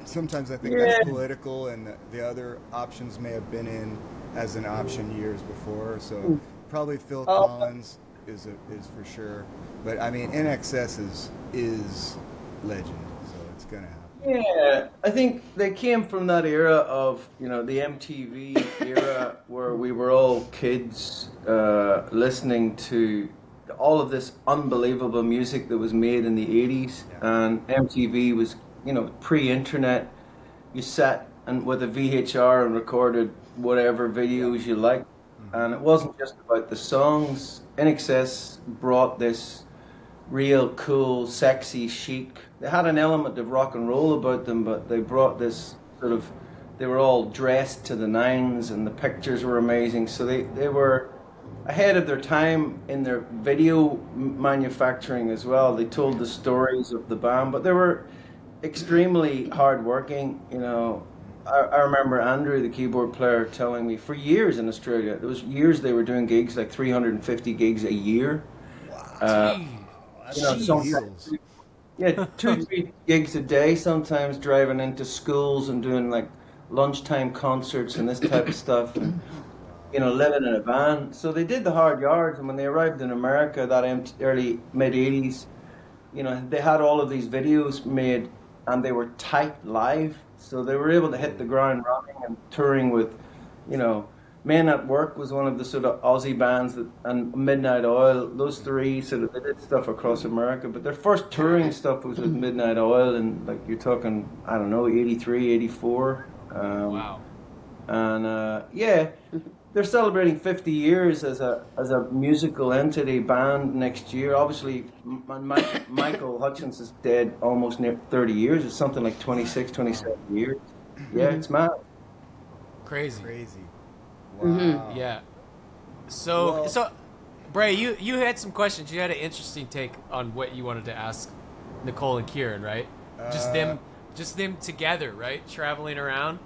Sometimes I think Yeah. that's political, and the other options may have been in as an option years before. So probably Phil Collins is for sure. But I mean, INXS is legend, so it's gonna happen. Yeah, I think they came from that era of, the MTV era where we were all kids listening to all of this unbelievable music that was made in the 80s. And MTV was, pre-internet. You sat and with a VHR and recorded whatever videos you liked. And it wasn't just about the songs. INXS brought this real cool, sexy, chic. They had an element of rock and roll about them, but they brought this sort of, they were all dressed to the nines and the pictures were amazing. So they were ahead of their time in their video manufacturing as well. They told the stories of the band, but they were extremely hardworking. I remember Andrew, the keyboard player, telling me for years in Australia, there was years they were doing gigs, like 350 gigs a year. Sometimes, yeah, 2-3 gigs a day, sometimes driving into schools and doing like lunchtime concerts and this type of stuff, and living in a van. So they did the hard yards, and when they arrived in America, that early mid 80s, they had all of these videos made, and they were tight live, so they were able to hit the ground running and touring with, Men at Work was one of the sort of Aussie bands and Midnight Oil, those three sort of, they did stuff across America, but their first touring stuff was with Midnight Oil, and like you're talking, I don't know, 83, 84. Wow. And they're celebrating 50 years as a musical entity band next year. Obviously, Michael Hutchence is dead almost near 30 years. It's something like 26, 27 years. Yeah, it's mad. Crazy. Wow. Yeah. So, Bray, you had some questions. You had an interesting take on what you wanted to ask Nicole and Ciaran, right? Just them together, right? Traveling around.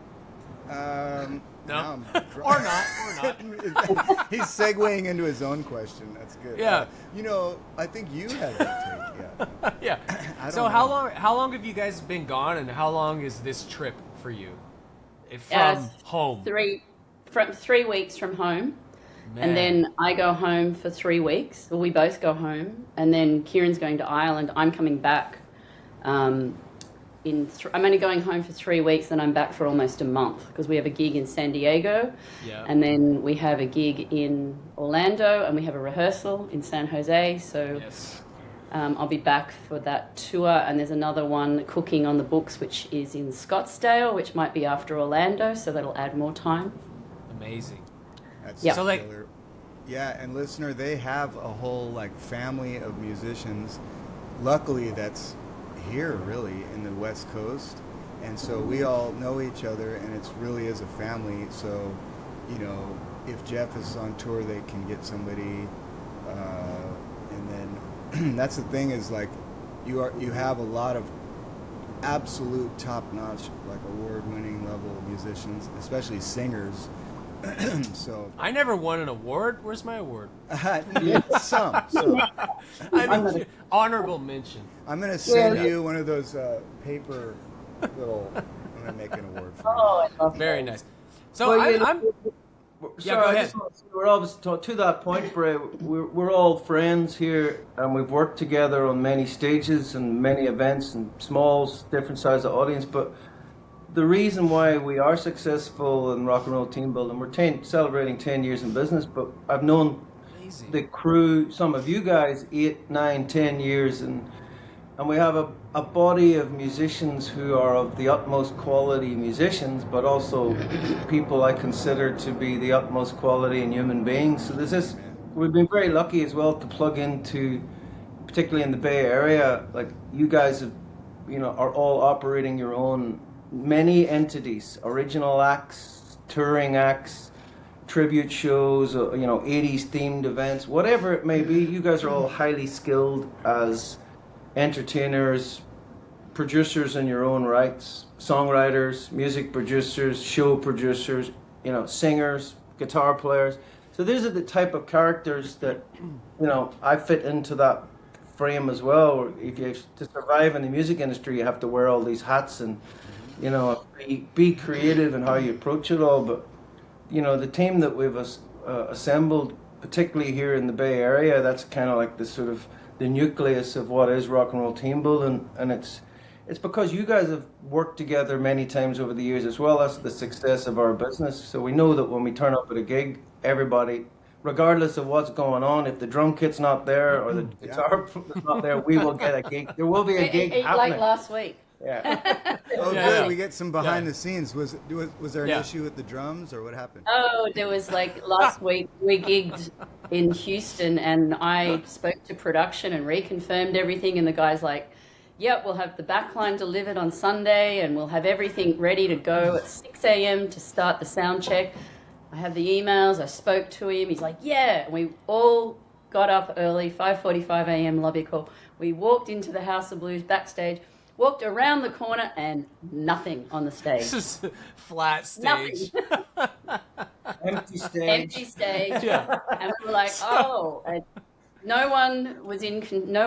No, or not. He's segueing into his own question. That's good. Yeah. I think you had that take. Yeah. Yeah. So how long have you guys been gone, and how long is this trip for you? From home. 3 weeks from home. Man. And then I go home for 3 weeks. Well, we both go home, and then Ciaran's going to Ireland. I'm coming back. I'm only going home for 3 weeks, and I'm back for almost a month because we have a gig in San Diego, and then we have a gig in Orlando, and we have a rehearsal in San Jose. So I'll be back for that tour, and there's another one cooking on the books, which is in Scottsdale, which might be after Orlando, so that'll add more time. Amazing. That's So killer. Yeah, and listener, they have a whole family of musicians. Luckily, that's here really in the West Coast, and so we all know each other, and it's really is a family. So, if Jeff is on tour, they can get somebody, and then that's the thing is you have a lot of absolute top-notch, award-winning level musicians, especially singers. So I never won an award. Where's my award? some. Honorable mention. I'm gonna send you one of those paper little. I'm gonna make an award for you. Oh, I love Very that. nice. So I'm. Yeah, go ahead. We're always to that point, Bray. We're all friends here, and we've worked together on many stages and many events and small, different size of audience. But the reason why we are successful in rock and roll team building, we're celebrating 10 years in business, but I've known the crew, some of you guys, 8, 9, 10 years, and we have a body of musicians who are of the utmost quality musicians, but also people I consider to be the utmost quality in human beings. So we've been very lucky as well to plug into, particularly in the Bay Area, like you guys have, are all operating your own many entities, original acts, touring acts, tribute shows, 80s themed events, whatever it may be. You guys are all highly skilled as entertainers, producers in your own rights, songwriters, music producers, show producers, singers, guitar players. So these are the type of characters that, I fit into that frame as well. If you to survive in the music industry, you have to wear all these hats and, be creative in how you approach it all. But, the team that we've assembled, particularly here in the Bay Area, that's kind of like the sort of the nucleus of what is rock and roll team building, and it's because you guys have worked together many times over the years as well. That's the success of our business. So we know that when we turn up at a gig, everybody, regardless of what's going on, if the drum kit's not there or the guitar is not there, we will get a gig. There will be a gig happening. Like last week. Yeah. Good. We get some behind the scenes. Was there an issue with the drums, or what happened? Oh, there was last week we gigged in Houston, and I spoke to production and reconfirmed everything, and the guy's like, yep, we'll have the backline delivered on Sunday, and we'll have everything ready to go at 6 a.m. to start the sound check. I have the emails, I spoke to him, he's like, yeah, and we all got up early, 5:45 a.m. lobby call. We walked into the House of Blues backstage, walked around the corner, and nothing on the stage. It's just flat stage. Empty stage. Empty stage. Yeah. And we were like, no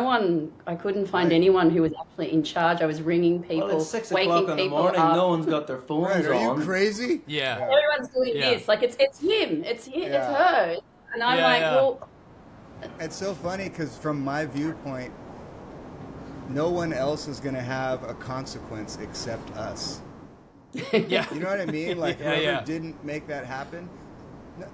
one, I couldn't find anyone who was actually in charge. I was ringing people, Well, it's 6 waking o'clock in the people morning. up. No one's got their phones Right, are on. you crazy? Yeah. Everyone's doing this. Like, it's him. It's her. And I'm well... It's so funny because from my viewpoint, no one else is going to have a consequence except us. Yeah. You know what I mean? Like, whoever yeah. didn't make that happen,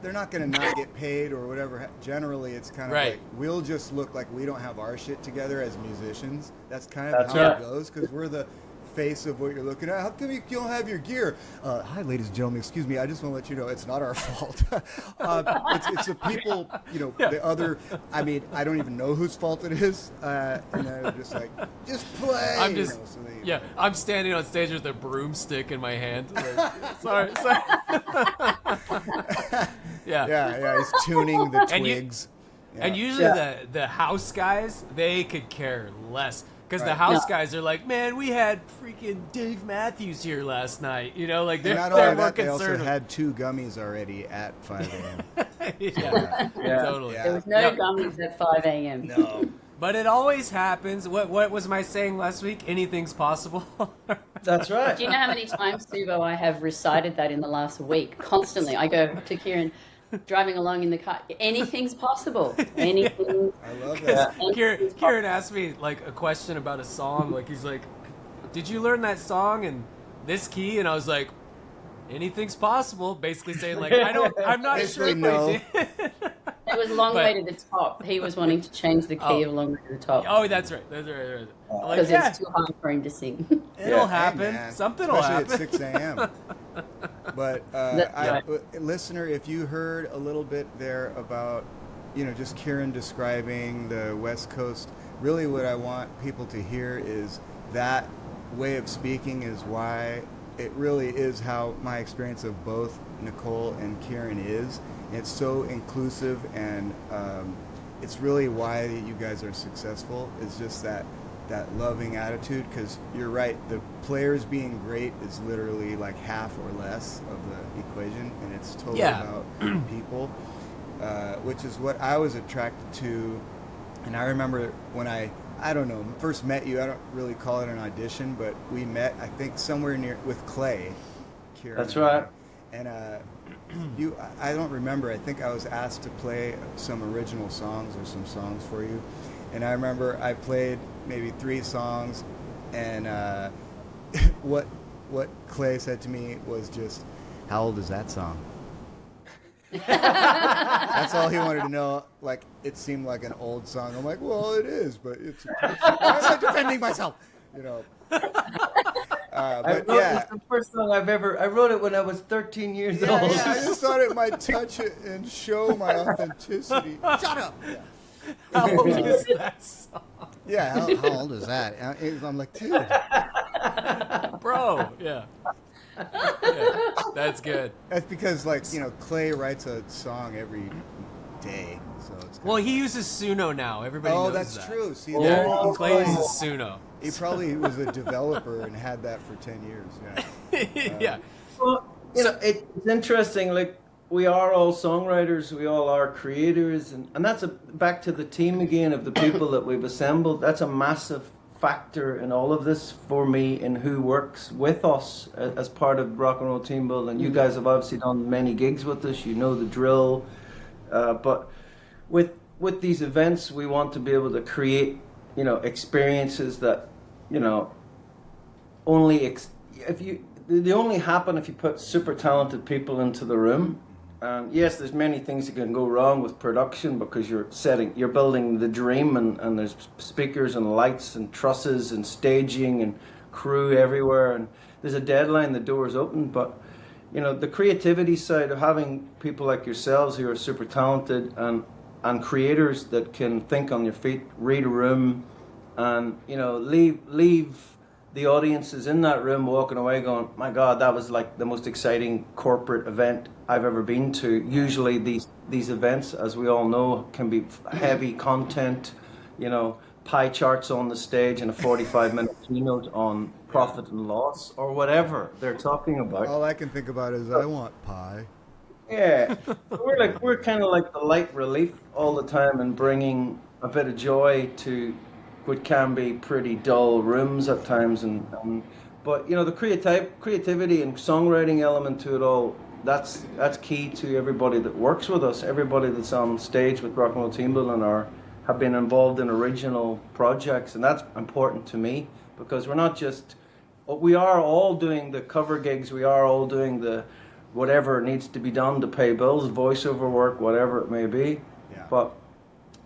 they're not going to not get paid or whatever. Generally, it's kind of Right. like, we'll just look like we don't have our shit together as musicians. That's kind of how right. it goes, because we're the face of what you're looking at. How come you don't have your gear? Hi, ladies and gentlemen. Excuse me. I just want to let you know it's not our fault. It's the people, the other. I mean, I don't even know whose fault it is. And they're just like, just play. I'm just, so I'm standing on stage with a broomstick in my hand. Like, sorry. Yeah. He's tuning the And twigs. And usually the house guys, they could care less. Because the house guys are like, man, we had freaking Dave Matthews here last night. Like, they're, not they're only more that, they also concerned. had 2 gummies already at 5 a.m. Yeah, totally. There was no gummies at 5 a.m. No. But it always happens. What was my saying last week? Anything's possible. That's right. Do you know how many times, Subo, I have recited that in the last week? Constantly. I go to Ciaran, driving along in the car. Anything's possible. Anything. I love that. Ciaran asked me like a question about a song. Like, he's like, did you learn that song in this key? And I was like, anything's possible. Basically saying like, I'm not sure if no. I did. It was Long Way to the Top. He was wanting to change the key of Long Way to the Top. Oh, that's right. That's right. Like, Because it's too hard for him to sing. It'll happen. man. Something will Especially happen. at 6 a.m. But listener, if you heard a little bit there about, just Ciaran describing the West Coast, really what I want people to hear is that way of speaking is why it really is how my experience of both Nicole and Ciaran is. It's so inclusive, and it's really why you guys are successful. It's just that loving attitude, because you're right, the players being great is literally like half or less of the equation, and it's totally about people, which is what I was attracted to. And I remember when I don't know, first met you, I don't really call it an audition, but we met, I think, somewhere near with Clay. Ciaran. That's right. And I don't remember, I think I was asked to play some original songs or some songs for you. And I remember I played maybe 3 songs, and what what Clay said to me was just, how old is that song? That's all he wanted to know. Like, it seemed like an old song. I'm like, well, it is, but it's. I'm not defending myself, you know. But yeah, it's the first song I've ever. I wrote it when I was 13 years old. yeah, I just thought it might touch it and show my authenticity. Shut up. Yeah. How old is that song? Yeah, how old is that? I'm like, dude. Bro, yeah. That's good. That's because, like, you know, Clay writes a song every day, so it's. Well, he uses Suno now. Everybody knows that's that. true. See, Yeah, he plays probably, Suno. he probably was a developer and had that for 10 years. Yeah. Yeah. Well, you know, it's interesting. Like, we are all songwriters, we all are creators, and that's back to the team again of the people that we've assembled. That's a massive factor in all of this for me in who works with us as part of Rock and Roll Team Building. You guys have obviously done many gigs with us, you know the drill, but with these events, we want to be able to create, you know, experiences that, you know, they only happen if you put super talented people into the room. Yes, there's many things that can go wrong with production because you're building the dream, and there's speakers and lights and trusses and staging and crew everywhere, and there's a deadline, the door's open. But you know, the creativity side of having people like yourselves who are super talented and creators that can think on your feet, read a room, and you know, leave the audiences in that room walking away going, my God, that was like the most exciting corporate event I've ever been to. Usually these events, as we all know, can be heavy content, you know, pie charts on the stage and a 45-minute keynote on profit and loss or whatever they're talking about. All I can think about is I want pie. Yeah, we're kind of like the light relief all the time and bringing a bit of joy to what can be pretty dull rooms at times, but you know, the creativity and songwriting element to it all, that's key to everybody that works with us. Everybody that's on stage with Rock and Roll Team Building have been involved in original projects, and that's important to me because we are all doing the cover gigs, we are all doing the whatever needs to be done to pay bills, voiceover work, whatever it may be. Yeah. But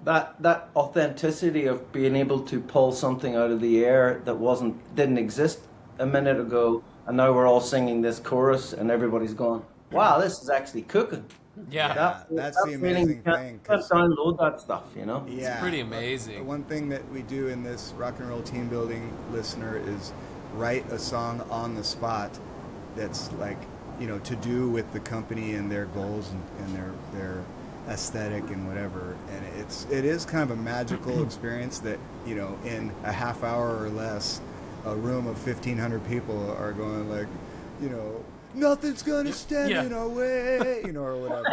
that authenticity of being able to pull something out of the air that didn't exist a minute ago, and now we're all singing this chorus and everybody's going, wow, this is actually cooking. Yeah. That's the amazing thing. Can't download that stuff, you know? Yeah, It's pretty amazing. One thing that we do in this Rock and Roll Team Building, listener, is write a song on the spot that's like, you know, to do with the company and their goals and their aesthetic and whatever, and it is kind of a magical experience that, you know, in a half hour or less, a room of 1,500 people are going like, you know, nothing's gonna stand in our way, you know, or whatever.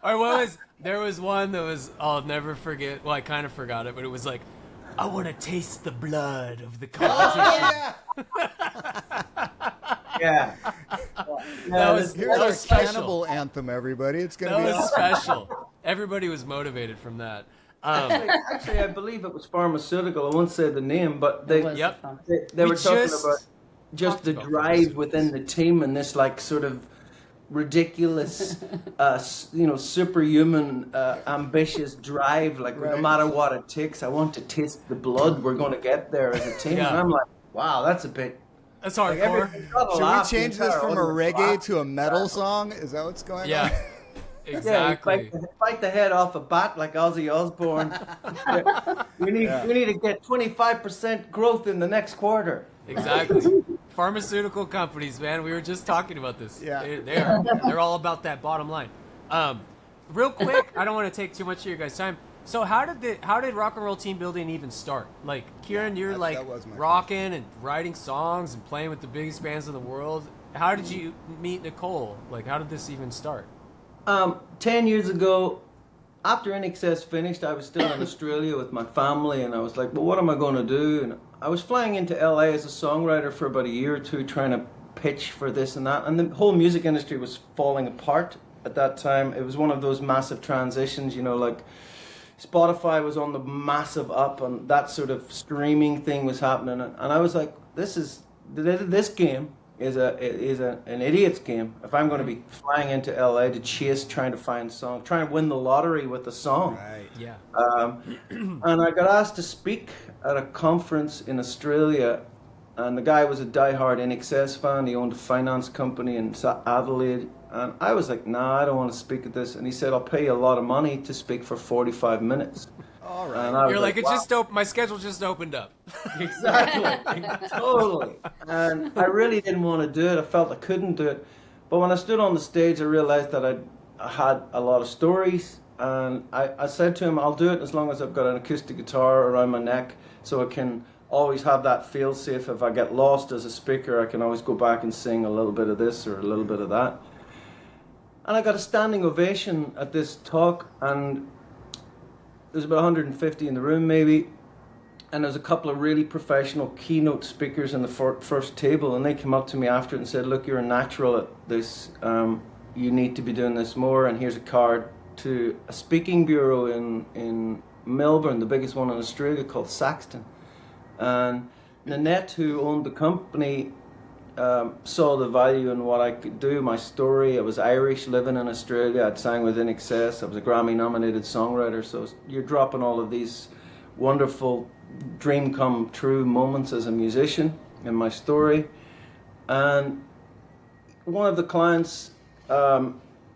Or there was one that was, I'll never forget. Well, I kind of forgot it, but it was like, I want to taste the blood of the competition. Yeah. Here's our special. cannibal anthem, everybody. It's gonna be That was awesome. special. Everybody was motivated from that. Actually, I believe it was pharmaceutical. I won't say the name, but they Was Yep. fun. they were We talking just about just talked the about drive within the team and this like sort of ridiculous, you know, superhuman, ambitious drive. Like no matter what it takes, I want to taste the blood. We're going to get there as a team. Yeah. And I'm like, wow, that's a bit. That's Like hardcore. Should we change this from a reggae to a metal song? Is that what's going on? Yeah. Exactly. Yeah, fight the head off a bat like Ozzy Osbourne. we need to get 25% growth in the next quarter. Exactly. Pharmaceutical companies, man. We were just talking about this. Yeah. They're all about that bottom line. Real quick, I don't want to take too much of your guys' time. So how did Rock and Roll Team Building even start? Like, Ciaran, you're like that was my rocking and writing songs and playing with the biggest bands in the world. How did you meet Nicole? Like, how did this even start? 10 years ago, after INXS finished, I was still in Australia with my family, and I was like, well, what am I going to do? And I was flying into LA as a songwriter for about a year or two, trying to pitch for this and that, and the whole music industry was falling apart at that time. It was one of those massive transitions, you know, like Spotify was on the massive up, and that sort of streaming thing was happening, and I was like, this is this game is an idiot's game. If I'm going to be flying into LA to chase, trying to find songs, trying to win the lottery with a song. Right. Yeah. And I got asked to speak at a conference in Australia, and the guy was a diehard INXS fan. He owned a finance company in Adelaide, and I was like, nah, I don't want to speak at this. And he said, I'll pay you a lot of money to speak for 45 minutes. All right. And I was You're like, wow. my schedule just opened up. Exactly. Totally. And I really didn't want to do it. I felt I couldn't do it. But when I stood on the stage, I realized that I had a lot of stories. And I said to him, I'll do it as long as I've got an acoustic guitar around my neck, so I can always have that feel safe. If I get lost as a speaker, I can always go back and sing a little bit of this or a little bit of that. And I got a standing ovation at this talk, and there's about 150 in the room maybe, and there's a couple of really professional keynote speakers in the first table, and they came up to me after it and said, look, you're a natural at this, you need to be doing this more, and here's a card to a speaking bureau in Melbourne, the biggest one in Australia, called Saxton. And Nanette, who owned the company, saw the value in what I could do, my story. I was Irish, living in Australia. I'd sang with INXS. I was a Grammy-nominated songwriter. So you're dropping all of these wonderful dream come true moments as a musician in my story. And one of the clients,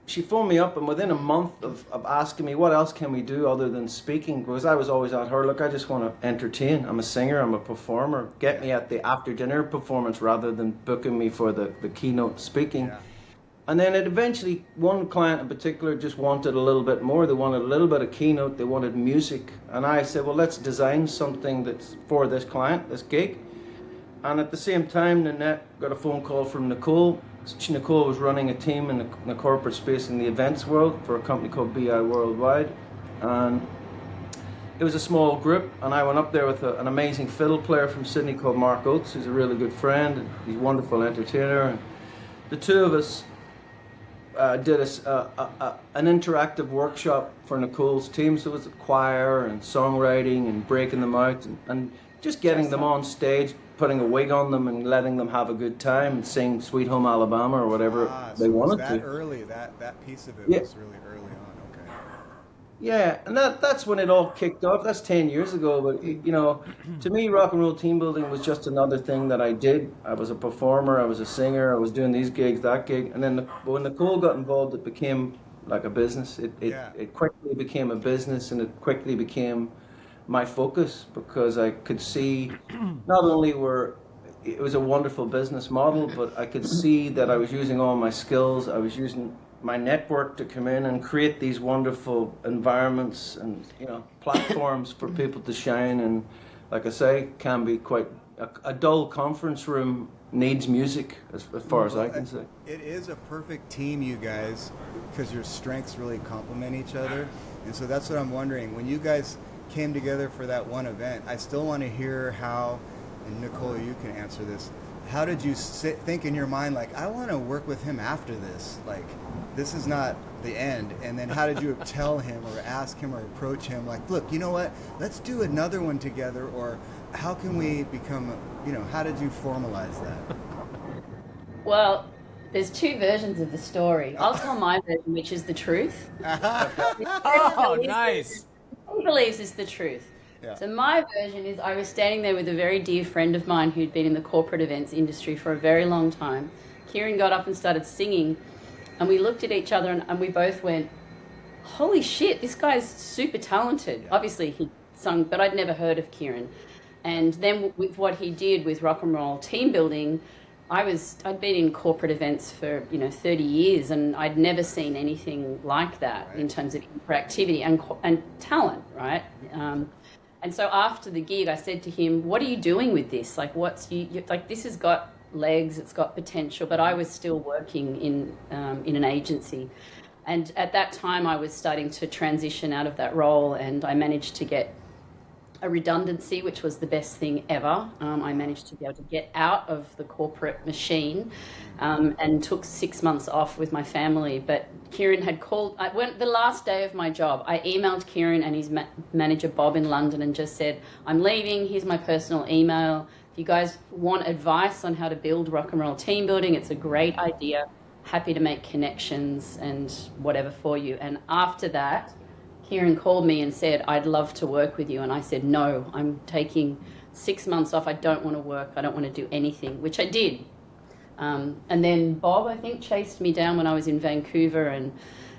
she phoned me up, and within a month of asking me, what else can we do other than speaking? Because I was always at her, look, I just want to entertain. I'm a singer, I'm a performer. Get me at the after dinner performance rather than booking me for the keynote speaking. Yeah. And then it eventually, one client in particular just wanted a little bit more. They wanted a little bit of keynote, they wanted music. And I said, well, let's design something that's for this client, this gig. And at the same time, Nanette got a phone call from Nicole. Nicole was running a team in the corporate space in the events world for a company called BI Worldwide, and it was a small group, and I went up there with an amazing fiddle player from Sydney called Mark Oates, who's a really good friend, and he's a wonderful entertainer, and the two of us did an interactive workshop for Nicole's team, so it was a choir and songwriting and breaking them out and just getting them on stage, putting a wig on them and letting them have a good time and sing Sweet Home Alabama or whatever they wanted that to. Early, that piece of it was really early on. Okay. Yeah, and that's when it all kicked off. That's 10 years ago. But you know, to me, rock and roll team building was just another thing that I did. I was a performer. I was a singer. I was doing these gigs, that gig, and then when Nicole got involved, it became like a business. It quickly became a business, and it quickly became my focus, because I could see not only it was a wonderful business model, but I could see that I was using all my skills. I was using my network to come in and create these wonderful environments and, you know, platforms for people to shine. And like I say, can be quite a dull conference room needs music, as far as I can say. It is a perfect team, you guys, because your strengths really complement each other. And so that's what I'm wondering. When you guys came together for that one event, I still want to hear how, and Nicole, you can answer this, how did you think in your mind, like, I want to work with him after this, like, this is not the end? And then how did you tell him or ask him or approach him, like, look, you know what, let's do another one together, or how can we become, you know, how did you formalize that? Well, there's two versions of the story. I'll tell my version, which is the truth. Oh, nice. He believes is the truth. Yeah. So my version is, I was standing there with a very dear friend of mine who'd been in the corporate events industry for a very long time. Ciaran got up and started singing, and we looked at each other and we both went, holy shit, this guy's super talented. Yeah. Obviously he sung, but I'd never heard of Ciaran. And then with what he did with rock and roll team building, I'd been in corporate events for 30 years, and I'd never seen anything like that, right, in terms of interactivity and talent, right? And so after the gig, I said to him, "What are you doing with this? Like, like this has got legs, it's got potential." But I was still working in an agency, and at that time I was starting to transition out of that role, and I managed to get a redundancy, which was the best thing ever. I managed to be able to get out of the corporate machine and took 6 months off with my family. But Ciaran had called, the last day of my job, I emailed Ciaran and his manager Bob in London and just said, I'm leaving, here's my personal email. If you guys want advice on how to build rock and roll team building, it's a great idea. Happy to make connections and whatever for you. And after that, Ciaran called me and said, I'd love to work with you. And I said, no, I'm taking 6 months off. I don't want to work. I don't want to do anything, which I did. And then Bob, I think, chased me down when I was in Vancouver and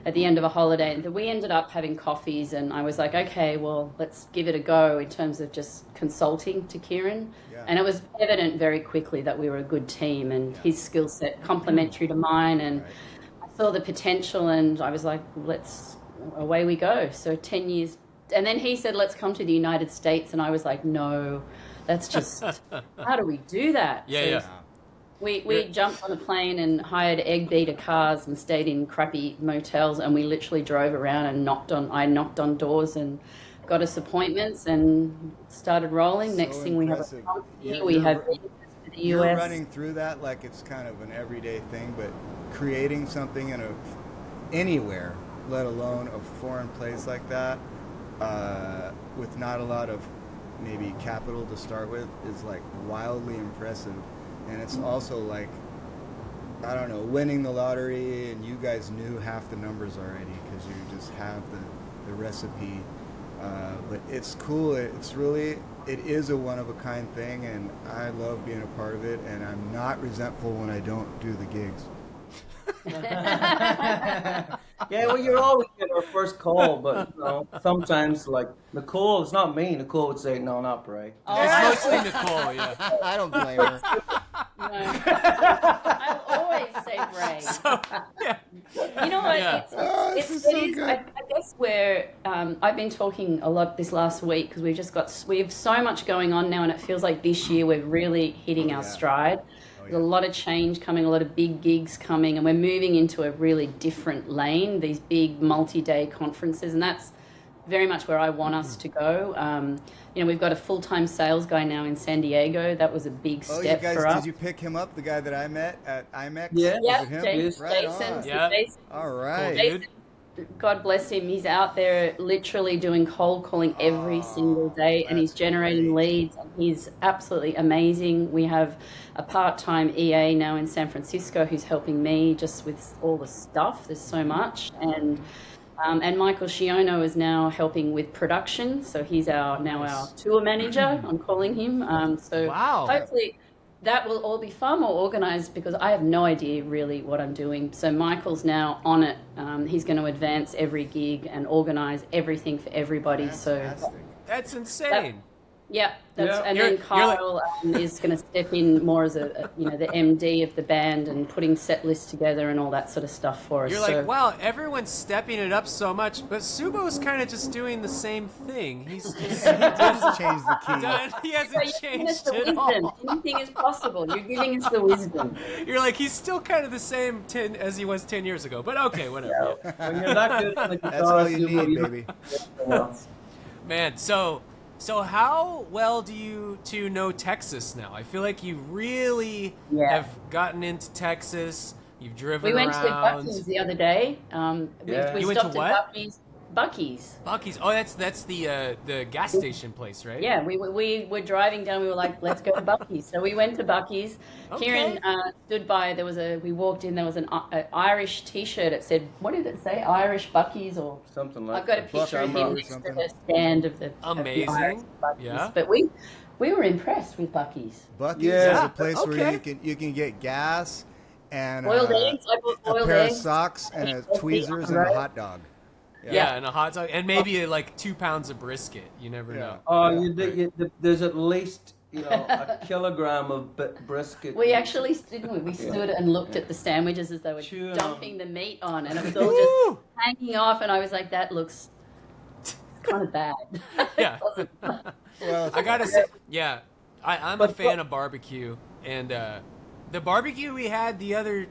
at the end of a holiday. And we ended up having coffees and I was like, okay, well, let's give it a go in terms of just consulting to Ciaran. Yeah. And it was evident very quickly that we were a good team and his skill set complementary to mine. And I saw the potential and I was like, away we go. So 10 years. And then he said, let's come to the United States. And I was like, no, that's just, how do we do that? Yeah. We jumped on a plane and hired egg beater cars and stayed in crappy motels and we literally drove around and I knocked on doors and got us appointments and started rolling. So Next thing we have a impressive. we have the You're US. running through that like it's kind of an everyday thing, but creating something in anywhere, let alone a foreign place like that, with not a lot of maybe capital to start with, is like wildly impressive. And it's also like, I don't know, winning the lottery and you guys knew half the numbers already because you just have the recipe. But it's cool. It is a one-of-a-kind thing, and I love being a part of it, and I'm not resentful when I don't do the gigs. Yeah, well, you're always get our first call, but sometimes, like Nicole, it's not me. Nicole would say, "No, not Bray." It's mostly Nicole, yeah. I don't blame her. No. I'll always say Bray. So, yeah. You know what? Yeah. I guess where I've been talking a lot this last week because we have so much going on now, and it feels like this year we're really hitting our stride. There's a lot of change coming, a lot of big gigs coming, and we're moving into a really different lane, these big multi-day conferences, and that's very much where I want us to go. We've got a full-time sales guy now in San Diego. That was a big step for us. Did you pick him up, the guy that I met at INXS? Yeah. Yeah, Was it him? Jason. Right on. Yeah. All right. Jason, God bless him. He's out there literally doing cold calling every single day, and he's generating leads, and he's absolutely amazing. We have a part-time EA now in San Francisco who's helping me just with all the stuff. There's so much. And Michael Shiono is now helping with production, so he's our tour manager. I'm calling him. Wow. Hopefully that will all be far more organized because I have no idea really what I'm doing. So Michael's now on it. He's going to advance every gig and organize everything for everybody. Fantastic. That's insane. And then Kyle is going to step in more as the MD of the band and putting set lists together and all that sort of stuff for us. You're like, wow, everyone's stepping it up so much, but Subo's kind of just doing the same thing. He's just Change the key. he hasn't changed it wisdom. all. Anything is possible. You're giving us the wisdom. You're like, he's still kind of the same as he was 10 years ago, but okay, whatever. When you're that good on the guitar, That's all you need, baby. Man, so how well do you two know Texas now? I feel like you really have gotten into Texas. You've driven around. We went to Buc-ee's the other day. We You went to stopped what? at Buc-ee's. Buc-ee's. Oh, that's the gas station place, right? Yeah, we were driving down. We were like, let's go to Buc-ee's. So we went to Buc-ee's. Okay. Ciaran stood by. We walked in. There was an Irish T-shirt. It said, what did it say? Irish Buc-ee's or something like I've got a picture of him next to the stand of the Amazing. Of the Irish Buc-ee's. Yeah. But we were impressed with Buc-ee's. Buc-ee's is a place where you can get gas and Boiled eggs. I bought a boiled pair eggs. of socks and a tweezers and a hot dog. Yeah, and a hot dog, and maybe like 2 pounds of brisket. You never know. There's at least a kilogram of brisket. We actually stood and looked at the sandwiches as they were Chewing dumping the meat on, and it was all just hanging off. And I was like, "That looks kind of bad." Yeah. Well, I gotta say, I'm a fan of barbecue, and the barbecue we had the other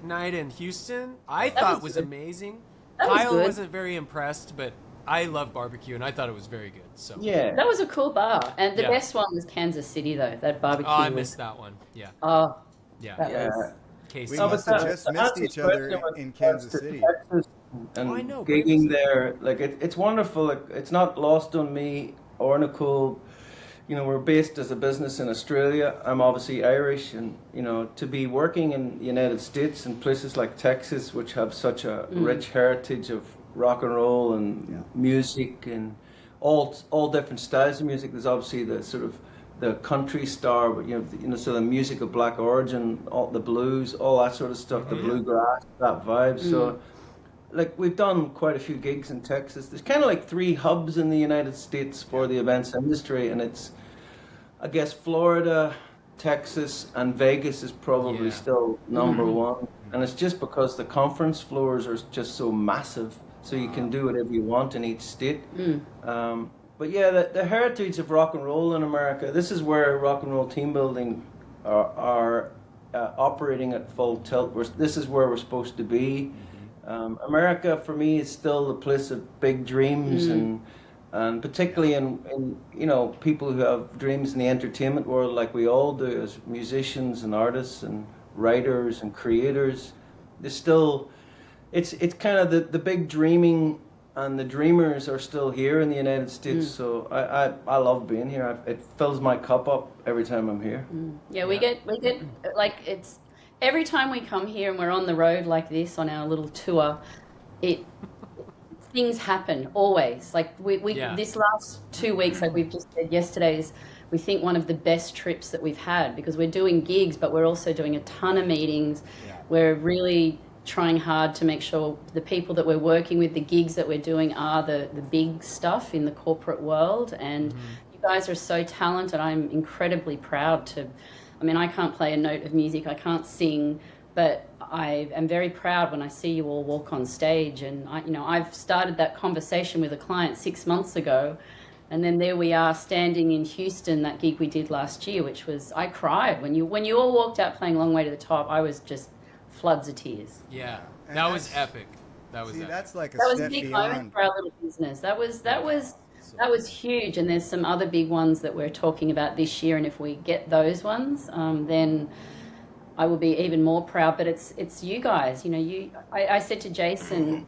night in Houston, I thought was amazing. That was Kyle good. wasn't very impressed, but I love barbecue, and I thought it was very good. So Yeah. That was a cool bar. And the Yeah. best one was Kansas City, though. That barbecue. Oh, I was- missed that one. Yeah, Oh, yeah. that Yeah. was. Casey. We No, must but have that- just to missed answer each your other question in with Kansas regards to City. Texas and Oh, I know, gigging Braves. there, like it's wonderful. Like, it's not lost on me or Nicole. You know, we're based as a business in Australia. I'm obviously Irish, and you know, to be working in the United States and places like Texas, which have such a rich heritage of rock and roll and music and all different styles of music. There's obviously the sort of the country star, but so the music of black origin, all the blues, all that sort of stuff, the bluegrass, that vibe. So, like, we've done quite a few gigs in Texas. There's kind of like 3 hubs in the United States for the events industry, and it's, I guess, Florida, Texas, and Vegas is probably Yeah. still number one. And it's just because the conference floors are just so massive, so you can do whatever you want in each state. But yeah, the heritage of rock and roll in America, this is where rock and roll team building are operating at full tilt. This is where we're supposed to be. America, for me, is still the place of big dreams, and particularly in people who have dreams in the entertainment world, like we all do as musicians and artists and writers and creators. There's still, it's kind of the big dreaming, and the dreamers are still here in the United States. So I love being here. It fills my cup up every time I'm here. Yeah, we get like it's every time we come here and we're on the road like this on our little tour, things happen always. Like we this last 2 weeks, like we've just said yesterday, is we think one of the best trips that we've had, because we're doing gigs, but we're also doing a ton of meetings. We're really trying hard to make sure the people that we're working with, the gigs that we're doing, are the big stuff in the corporate world. And you guys are so talented. I'm incredibly proud to, I mean, I can't play a note of music, I can't sing, but I am very proud when I see you all walk on stage. And I've started that conversation with a client 6 months ago, and then there we are standing in Houston, that gig we did last year, which was, I cried when you all walked out playing Long Way to the Top. I was just floods of tears. Yeah, And that was that's- epic. That was See, epic. that's like a That was a step big beyond. moment for our little business. That was huge. And there's some other big ones that we're talking about this year. And if we get those ones, then I will be even more proud. But it's you guys. I said to Jason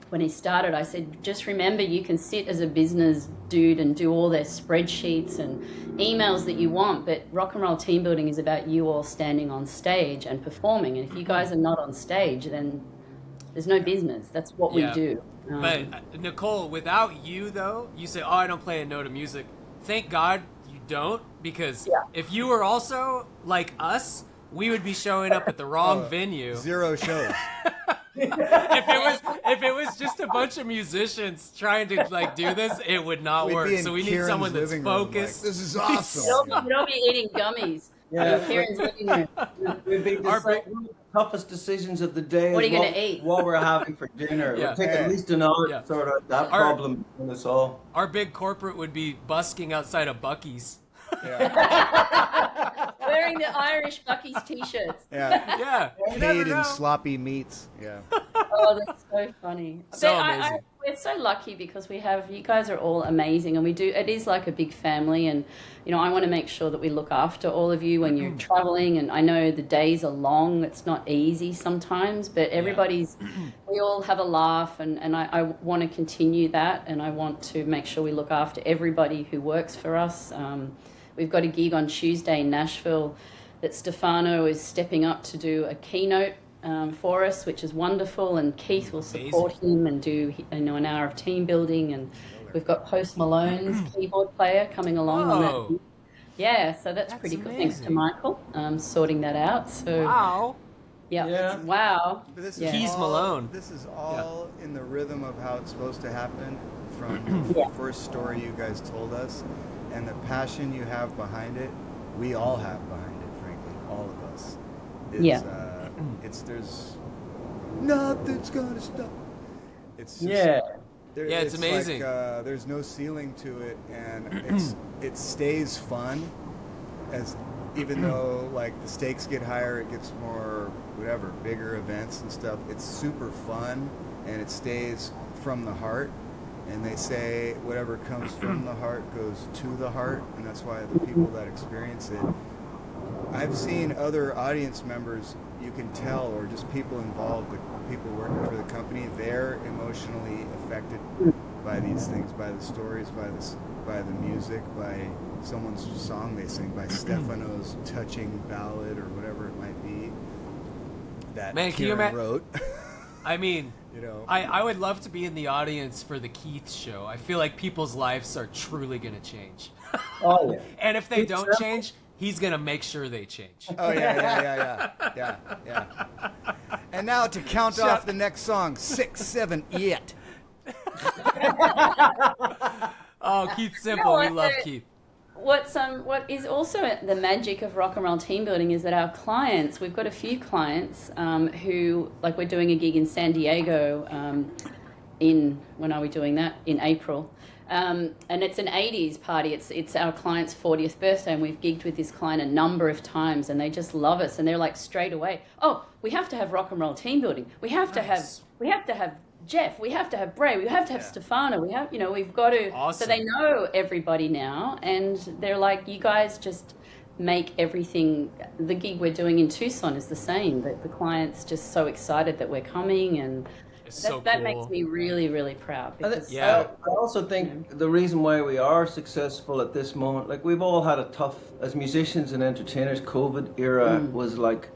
when he started, I said, just remember, you can sit as a business dude and do all their spreadsheets and emails that you want, but rock and roll team building is about you all standing on stage and performing. And if you guys are not on stage, then there's no business. That's what we do. But Nicole, without you though, you say, "Oh, I don't play a note of music." Thank God you don't, because if you were also like us, we would be showing up at the wrong venue. 0 shows. If it was just a bunch of musicians trying to like do this, it would not We'd work. be in So we need Ciaran's someone that's living room, like, focused. this is awesome. You'll all be eating gummies. Yeah. Karen's living room. We'd be Our deciding one of the toughest decisions of the day. What is are you gonna eat? What we're having for dinner. It Yeah. would take at least an hour Yeah. to sort out that Our- problem between us all. Our big corporate would be busking outside of Buc-ee's. Wearing the Irish Bucky's t-shirts. Yeah. Yeah, you never Paid in know. sloppy meats. Yeah. Oh, that's so funny. So But amazing. we're so lucky because you guys are all amazing, and it is like a big family. And I want to make sure that we look after all of you when you're traveling. And I know the days are long; it's not easy sometimes. But we all have a laugh, and I want to continue that, and I want to make sure we look after everybody who works for us. We've got a gig on Tuesday in Nashville that Stefano is stepping up to do a keynote for us, which is wonderful, and Keith will support him and do an hour of team building. And we've got Post Malone's keyboard player coming along on Whoa. that. Yeah, so that's pretty cool. Thanks to Michael sorting that out. So Wow. Yeah. wow. But this is Yeah. Keys all, Malone. This is all in the rhythm of how it's supposed to happen from the first story you guys told us, and the passion you have behind it. We all have behind it, frankly, all of us. There's nothing's gonna stop. It's just, It's amazing. Like, there's no ceiling to it, and it stays fun. Even though like the stakes get higher, it gets more bigger events and stuff. It's super fun, and it stays from the heart. And they say whatever comes from the heart goes to the heart, and that's why the people that experience it. I've seen other audience members, you can tell, or just people involved, the people working for the company, they're emotionally affected by these things, by the stories, by the music, by someone's song they sing, by Stefano's touching ballad or whatever it might be that Ciaran wrote. I mean, you know, I would love to be in the audience for the Keith show. I feel like people's lives are truly going to change. Oh, yeah. And if they don't change, he's going to make sure they change. Oh, yeah. And now to count off the next song, 6, 7, 8. Oh, Keith's simple. We love Keith. What is also the magic of rock and roll team building is that our clients, we've got a few clients who, like, we're doing a gig in San Diego when are we doing that? In April. And it's an 80s party. It's our client's 40th birthday, and we've gigged with this client a number of times, and they just love us. And they're like straight away, oh, we have to have rock and roll team building. We have to have Jeff. We have to have Bray. We have to have Stefano. We've got to. Awesome. So they know everybody now, and they're like, you guys just make everything. The gig we're doing in Tucson is the same. The client's just so excited that we're coming, and that makes me really, really proud. Because, I also think the reason why we are successful at this moment, like, we've all had a tough, as musicians and entertainers, COVID era was like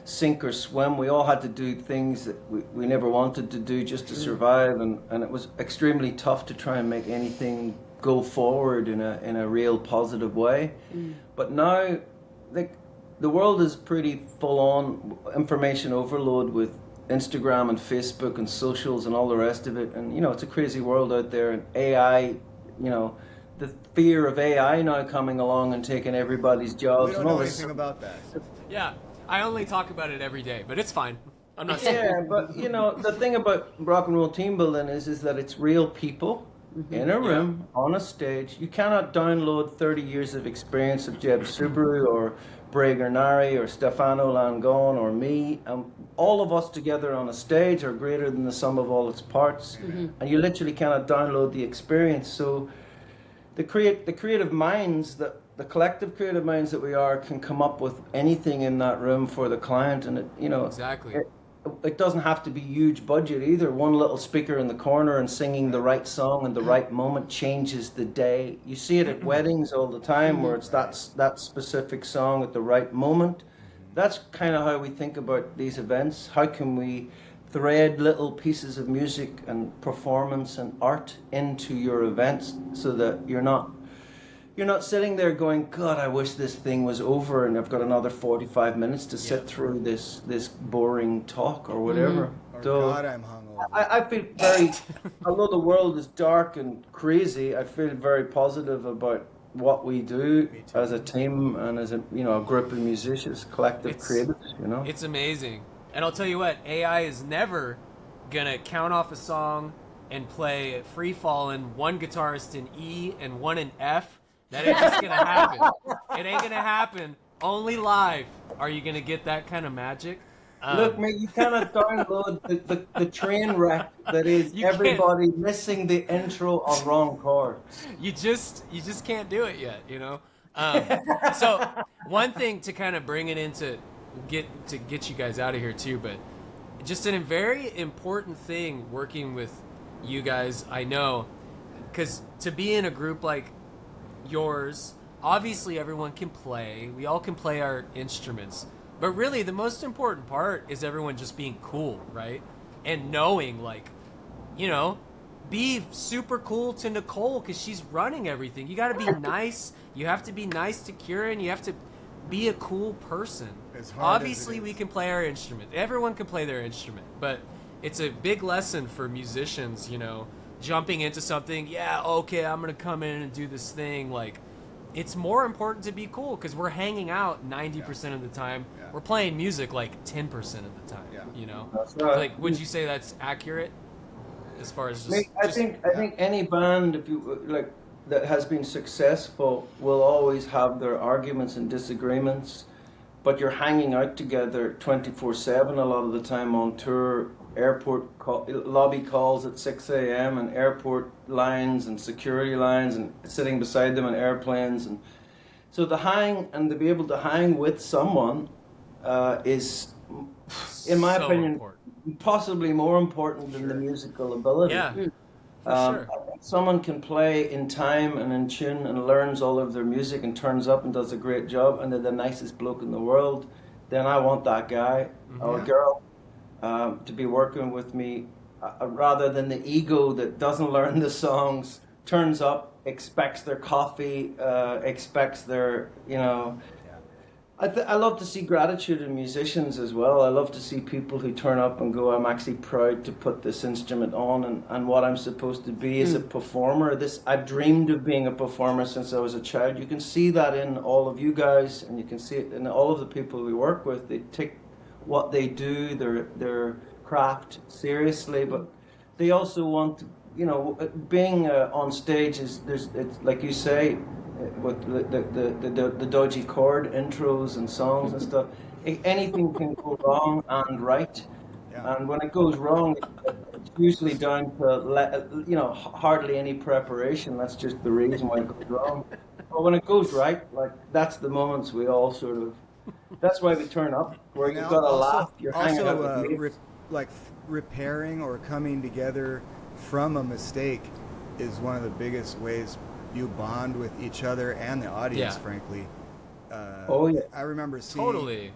sink or swim. We all had to do things that we never wanted to do just to survive, and it was extremely tough to try and make anything go forward in a real positive way. But now, the world is pretty full on information overload with Instagram and Facebook and socials and all the rest of it, and it's a crazy world out there, and AI, the fear of AI now coming along and taking everybody's jobs. We don't know anything about that. Yeah, I only talk about it every day, but it's fine. I'm not. Yeah, but the thing about rock and roll team building is that it's real people in a room on a stage. You cannot download 30 years of experience of Jeb Subaru or Bray Gernari or Stefano Langon or me. All of us together on a stage are greater than the sum of all its parts, and you literally cannot download the experience. So the creative minds, the collective creative minds that we are, can come up with anything in that room for the client, and Exactly. It doesn't have to be huge budget either. One little speaker in the corner and singing the right song in the right moment changes the day. You see it at weddings all the time, where it's that specific song at the right moment. That's kind of how we think about these events. How can we thread little pieces of music and performance and art into your events so that you're not sitting there going, God, I wish this thing was over and I've got another 45 minutes to sit through this boring talk or whatever. Or So God, I'm hungover. I feel very, although the world is dark and crazy, I feel very positive about what we do as a team and as a group of musicians, collective creatives. It's amazing. And I'll tell you what, AI is never gonna count off a song and play free fallin', one guitarist in E and one in F. That ain't just gonna happen. It ain't gonna happen. Only live are you gonna get that kind of magic. Look, mate, you cannot download the train wreck that is everybody missing the intro on wrong chords. You just can't do it yet, So one thing to kind of bring it into get you guys out of here too, but just a very important thing working with you guys, I know, because to be in a group like yours, obviously everyone can play. We all can play our instruments. But really, the most important part is everyone just being cool, right? And knowing, be super cool to Nicole because she's running everything. You got to be nice. You have to be nice to Ciaran. You have to be a cool person. Obviously, we can play our instrument. Everyone can play their instrument. But it's a big lesson for musicians, jumping into something. Yeah, okay, I'm going to come in and do this thing. It's more important to be cool because we're hanging out 90% of the time. Yeah. We're playing music 10% of the time. Yeah. That's right. Would you say that's accurate as far as I think any band, if you that has been successful, will always have their arguments and disagreements, but you're hanging out together 24/7 a lot of the time on tour. lobby calls at 6 a.m. and airport lines and security lines and sitting beside them in airplanes. And so to be able to hang with someone is, in my opinion, important. Possibly more important than the musical ability. Yeah, for sure. If someone can play in time and in tune and learns all of their music and turns up and does a great job and they're the nicest bloke in the world, then I want that guy or girl to be working with me rather than the ego that doesn't learn the songs, turns up, expects their coffee, expects their, I love to see gratitude in musicians as well. I love to see people who turn up and go, I'm actually proud to put this instrument on and what I'm supposed to be as a performer. I've dreamed of being a performer since I was a child. You can see that in all of you guys, and you can see it in all of the people we work with. They take what they do, their craft seriously, but they also want, being on stage it's like you say, with the dodgy chord intros and songs and stuff. Anything can go wrong and right, and when it goes wrong, it's usually down to hardly any preparation. That's just the reason why it goes wrong. But when it goes right, like that's the moments we all sort of. That's why we turn up. Where you've got to laugh. You're hanging out with like repairing or coming together from a mistake is one of the biggest ways you bond with each other and the audience, frankly. I remember seeing,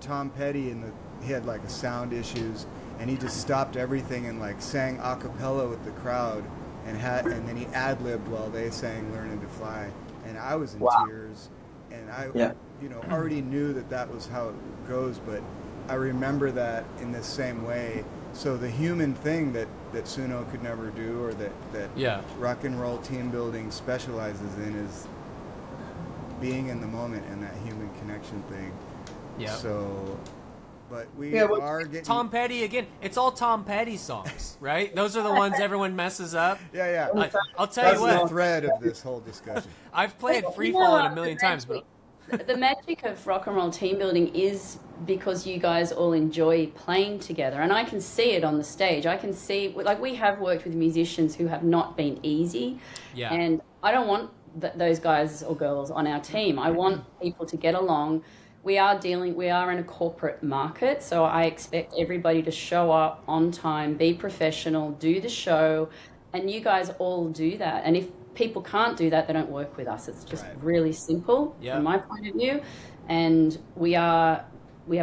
Tom Petty he had like sound issues, and he just stopped everything and like sang a cappella with the crowd, and then he ad-libbed while they sang "Learning to Fly," and I was in tears, and I already knew that was how it goes, but I remember that in the same way. So the human thing that Suno could never do, or that rock and roll team building specializes in, is being in the moment and that human connection thing. Yeah. So, but we are getting Tom Petty again. It's all Tom Petty songs, right? Those are the ones everyone messes up. Yeah. I'll tell you what. That's the thread of this whole discussion. I've played Free Fallin' a million times, but the magic of rock and roll team building is because you guys all enjoy playing together, and I can see it on the stage. I can see, like, we have worked with musicians who have not been easy, and I don't want those guys or girls on our team. I want people to get along. We are in a corporate market, so I expect everybody to show up on time, be professional, do the show, and you guys all do that. And if people can't do that, they don't work with us. It's just really simple from my point of view. And we have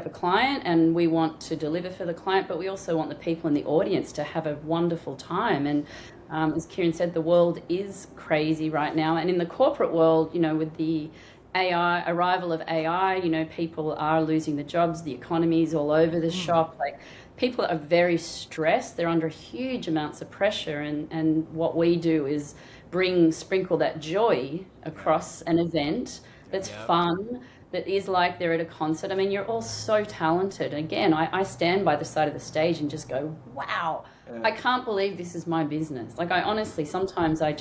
a client and we want to deliver for the client, but we also want the people in the audience to have a wonderful time. And as Ciaran said, the world is crazy right now. And in the corporate world, with the arrival of AI, people are losing their jobs, the economy is all over the shop. Like, people are very stressed. They're under huge amounts of pressure. And what we do is sprinkle that joy across an event that's fun, that is like they're at a concert. I mean, you're all so talented. Again, I stand by the side of the stage and just go, wow, I can't believe this is my business. Like, I honestly, sometimes I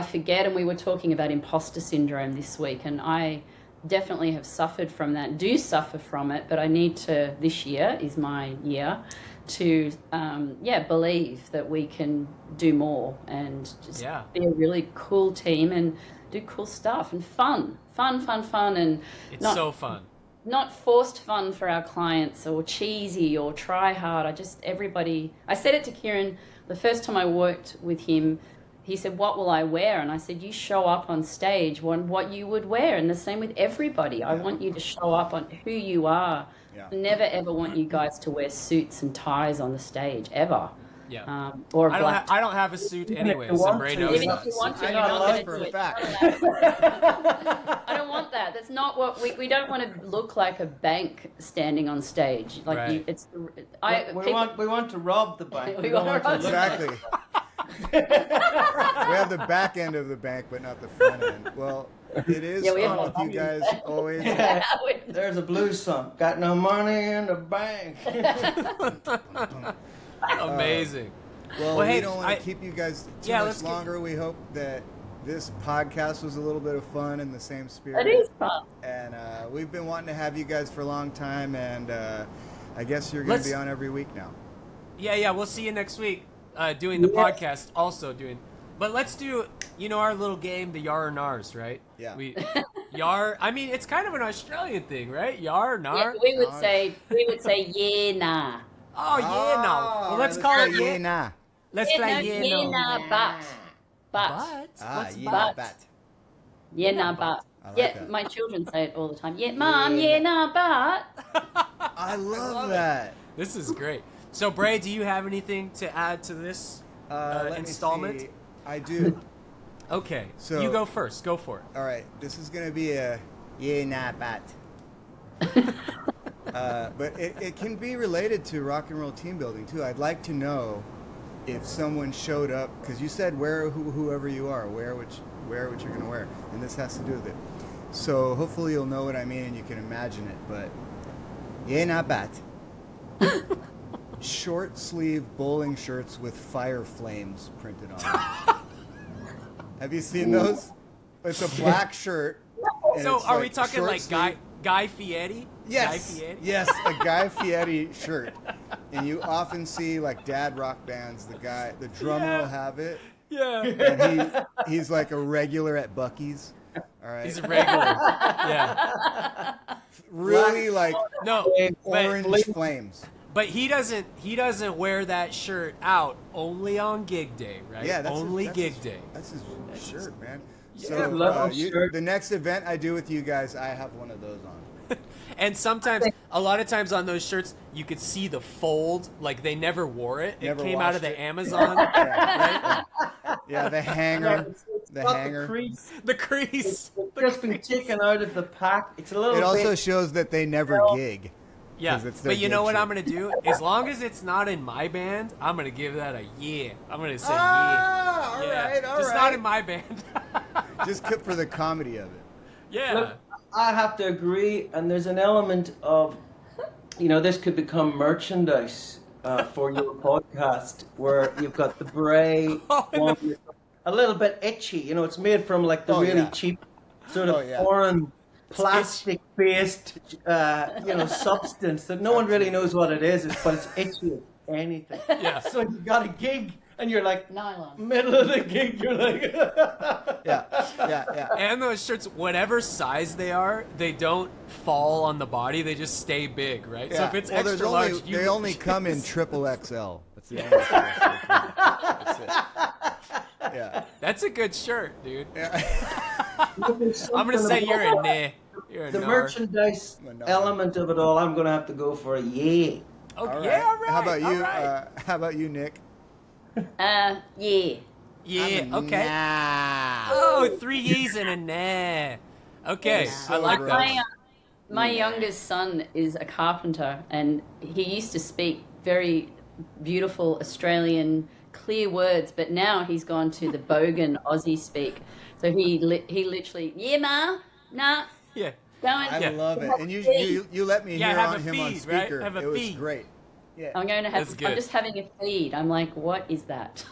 forget, and we were talking about imposter syndrome this week, and I definitely have suffered from that, do suffer from it, but I need to, this year is my year, to believe that we can do more and just be a really cool team and do cool stuff and fun, and it's so fun. Not forced fun for our clients or cheesy or try hard. I said it to Ciaran the first time I worked with him. He said, what will I wear? And I said, you show up on stage what you would wear. And the same with everybody. I want you to show up on who you are. I never, ever want you guys to wear suits and ties on the stage, ever. Yeah. Or I don't have a suit anyway, so Ray knows Even that. if you want to, I you're not know going for to do a it. fact. I don't want that. That's not what we don't want to look like a bank standing on stage. Like Right. we want to rob the bank. We want to rob the Exactly. We have the back end of the bank, but not the front end. Well, it is fun with you guys always. There's a blues song. Got no money in the bank. Amazing. Well, hey, we don't want to keep you guys too much longer. We hope that this podcast was a little bit of fun in the same spirit. It is fun. And we've been wanting to have you guys for a long time, and I guess you're going to be on every week now. Yeah. We'll see you next week. Doing the podcast, also doing. But let's do, our little game, the Yar or Nars, right? Yeah. Yar. I mean, it's kind of an Australian thing, right? Yar, Nar. Yeah, we would say yeah, nah. Oh, yeah, no. Well, let's call it yeah. nah. Let's play yeah, yeah, no. nah, but. What's yeah, but? bat. Yeah, nah, but. I like Yeah, that. my children say it all the time. Yeah, Mom, yeah, nah, but. I love that. This is great. So, Bray, do you have anything to add to this Let me installment? see. I do. Okay, So- you go first. Go for it. All right, this is gonna be a yeah, nah, bat. But it can be related to rock and roll team building too. I'd like to know if someone showed up, because you said whoever you are, wear what you're gonna wear, and this has to do with it. So hopefully you'll know what I mean and you can imagine it. But yeah, not bad. Short sleeve bowling shirts with fire flames printed on them. Have you seen those? It's a black shirt. and So, it's are we talking short like sleeve. Guy Fieri? Yes, Guy Fieri? yes, a Guy Fieri shirt, and you often see like dad rock bands. The drummer will have it, Yeah. and he's like a regular at Buc-ee's. All right, He's a regular. Yeah. really like No, orange but, flames. but he doesn't wear that shirt out only on gig day, right? Yeah, that's only his, gig day. That's his shirt, man. Yeah, So love shirt. the next event I do with you guys, I have one of those on. And sometimes, a lot of times on those shirts, you could see the fold, like they never wore it. Never it came out of washed the it. Amazon, right? Yeah, the hanger, the Got hanger. The crease. The crease. It's just been taken out of the pack. It's a little It also bit. shows that they never gig. Yeah, 'Cause it's their but you gig know what shirt. I'm gonna do? As long as it's not in my band, I'm gonna give that a yeah. I'm gonna say Ah, all yeah. right, all Just right. not in my band. Just for the comedy of it. Yeah. Look, I have to agree, and there's an element of, this could become merchandise for your podcast, where you've got the Bray one, a little bit itchy. It's made from like the Oh, really yeah. cheap sort of Oh, yeah. foreign plastic-based, substance that no one really knows what it is, but it's itchy as anything. Yeah. So you got a gig, and you're like, Nylon. middle of the gig, you're like, Yeah. And those shirts, whatever size they are, they don't fall on the body. They just stay big, right? So if it's there's extra only, large, they only come in triple XL. That's the only size they come in. That's it. Yeah. That's a good shirt, dude. I'm I'm gonna say you're a nah. You're a the nar. merchandise No. element of it all. I'm gonna have to go for a yeah. Okay, All right. yeah, all right. How about all you? right. How about you, Nick? Yeah. yeah, okay. Nah. Oh, 3 ye's and a nah. Okay, So I like gross. that. My youngest son is a carpenter, and he used to speak very beautiful Australian clear words, but now he's gone to the bogan Aussie speak. So he literally, yeah, ma, nah, Yeah. going. I Yeah. love it. And you let me Yeah, hear have on a him on feed, right? speaker. Have a it was feed. great. Yeah. I'm going to have. That's good. I'm just having a feed. I'm like, what is that?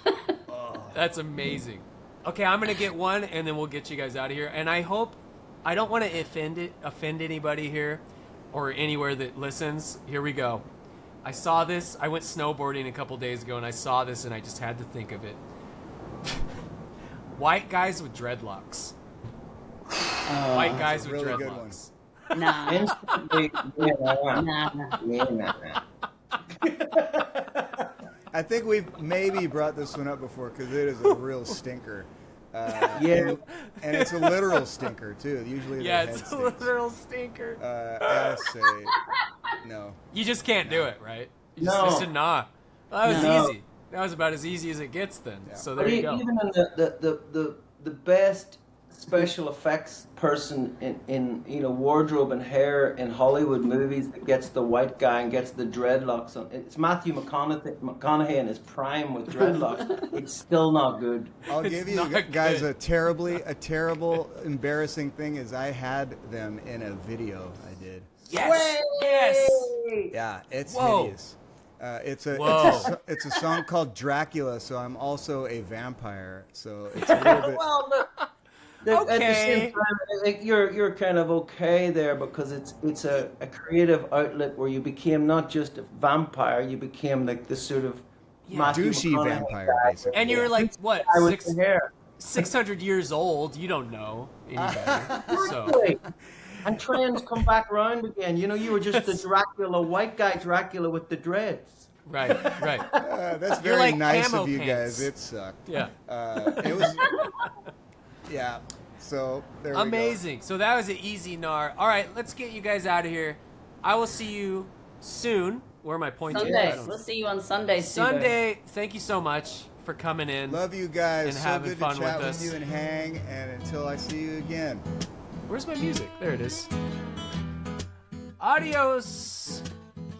That's amazing. Okay, I'm gonna get one, and then we'll get you guys out of here. And I don't want to offend anybody here, or anywhere that listens. Here we go. I saw this. I went snowboarding a couple days ago, and I saw this, and I just had to think of it. White guys with dreadlocks. White guys with really good one. dreadlocks. nah, Instantly, nah. I think we've maybe brought this one up before because it is a real stinker. Yeah. And it's a literal stinker too. Usually Yeah, the head it's a stinks. literal stinker. I say no. You just can't do it, right? You No. just said nah. Well, that was No. easy. That was about as easy as it gets then. Yeah. So But there you go. even in the best special effects person in wardrobe and hair in Hollywood movies that gets the white guy and gets the dreadlocks on, it's Matthew McConaughey in his prime with dreadlocks. It's still not good. I'll It's give you not guys good. a terrible, embarrassing thing is I had them in a video I did. Yes. Yes. Yeah, it's Whoa. hideous. Whoa. It's a song called Dracula, so I'm also a vampire. So it's a little bit. Well, look, At the Okay. same time, you're kind of okay there because it's a creative outlet where you became not just a vampire, you became like this sort of Matthew Douchey McConaughey vampire, guy. basically. And you're like, what, I with the hair. 600 years old? You don't know any better. So. Really? And trends come back around again. You know, you were just the Dracula, white guy Dracula with the dreads. Right. That's You're very like nice camo of you pants. guys. It sucked. Yeah. It was. Yeah. So there we go. Amazing. So that was an easy gnar. All right, let's get you guys out of here. I will see you soon. Where am I pointing? Sunday. We'll see you on Sunday. Sunday. Thank you so much for coming in. Love you guys. And So having good fun to chat with with us. you and hang. And until I see you again. Where's my music? There it is. Adios.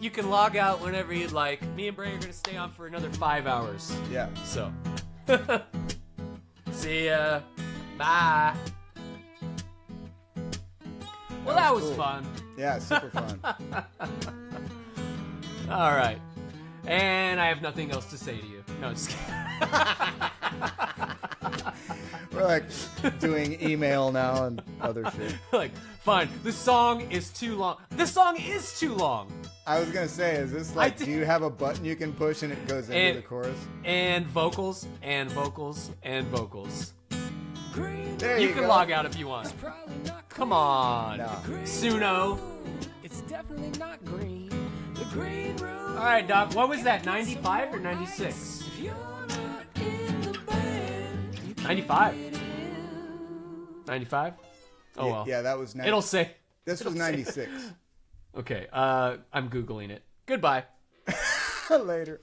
You can log out whenever you'd like. Me and Bray are going to stay on for another 5 hours. Yeah. So. See ya. Bye. Well, that was cool. fun. Yeah, super fun. All right. And I have nothing else to say to you. No, just kidding. We're like doing email now and other shit. Like, fine. This song is too long. This song is too long. I was gonna say, is this like, do you have a button you can push and it goes into the chorus? And vocals, and vocals, and vocals. There You you can go. log out if you want. Come on. No. Suno. It's definitely not green. The green room. All right, Doc. What was that, 95 or 96? If you're not in the band, you 95. 95? Oh, well. Yeah, that was 90. It'll say. This was 96. Okay, I'm Googling it. Goodbye. Later.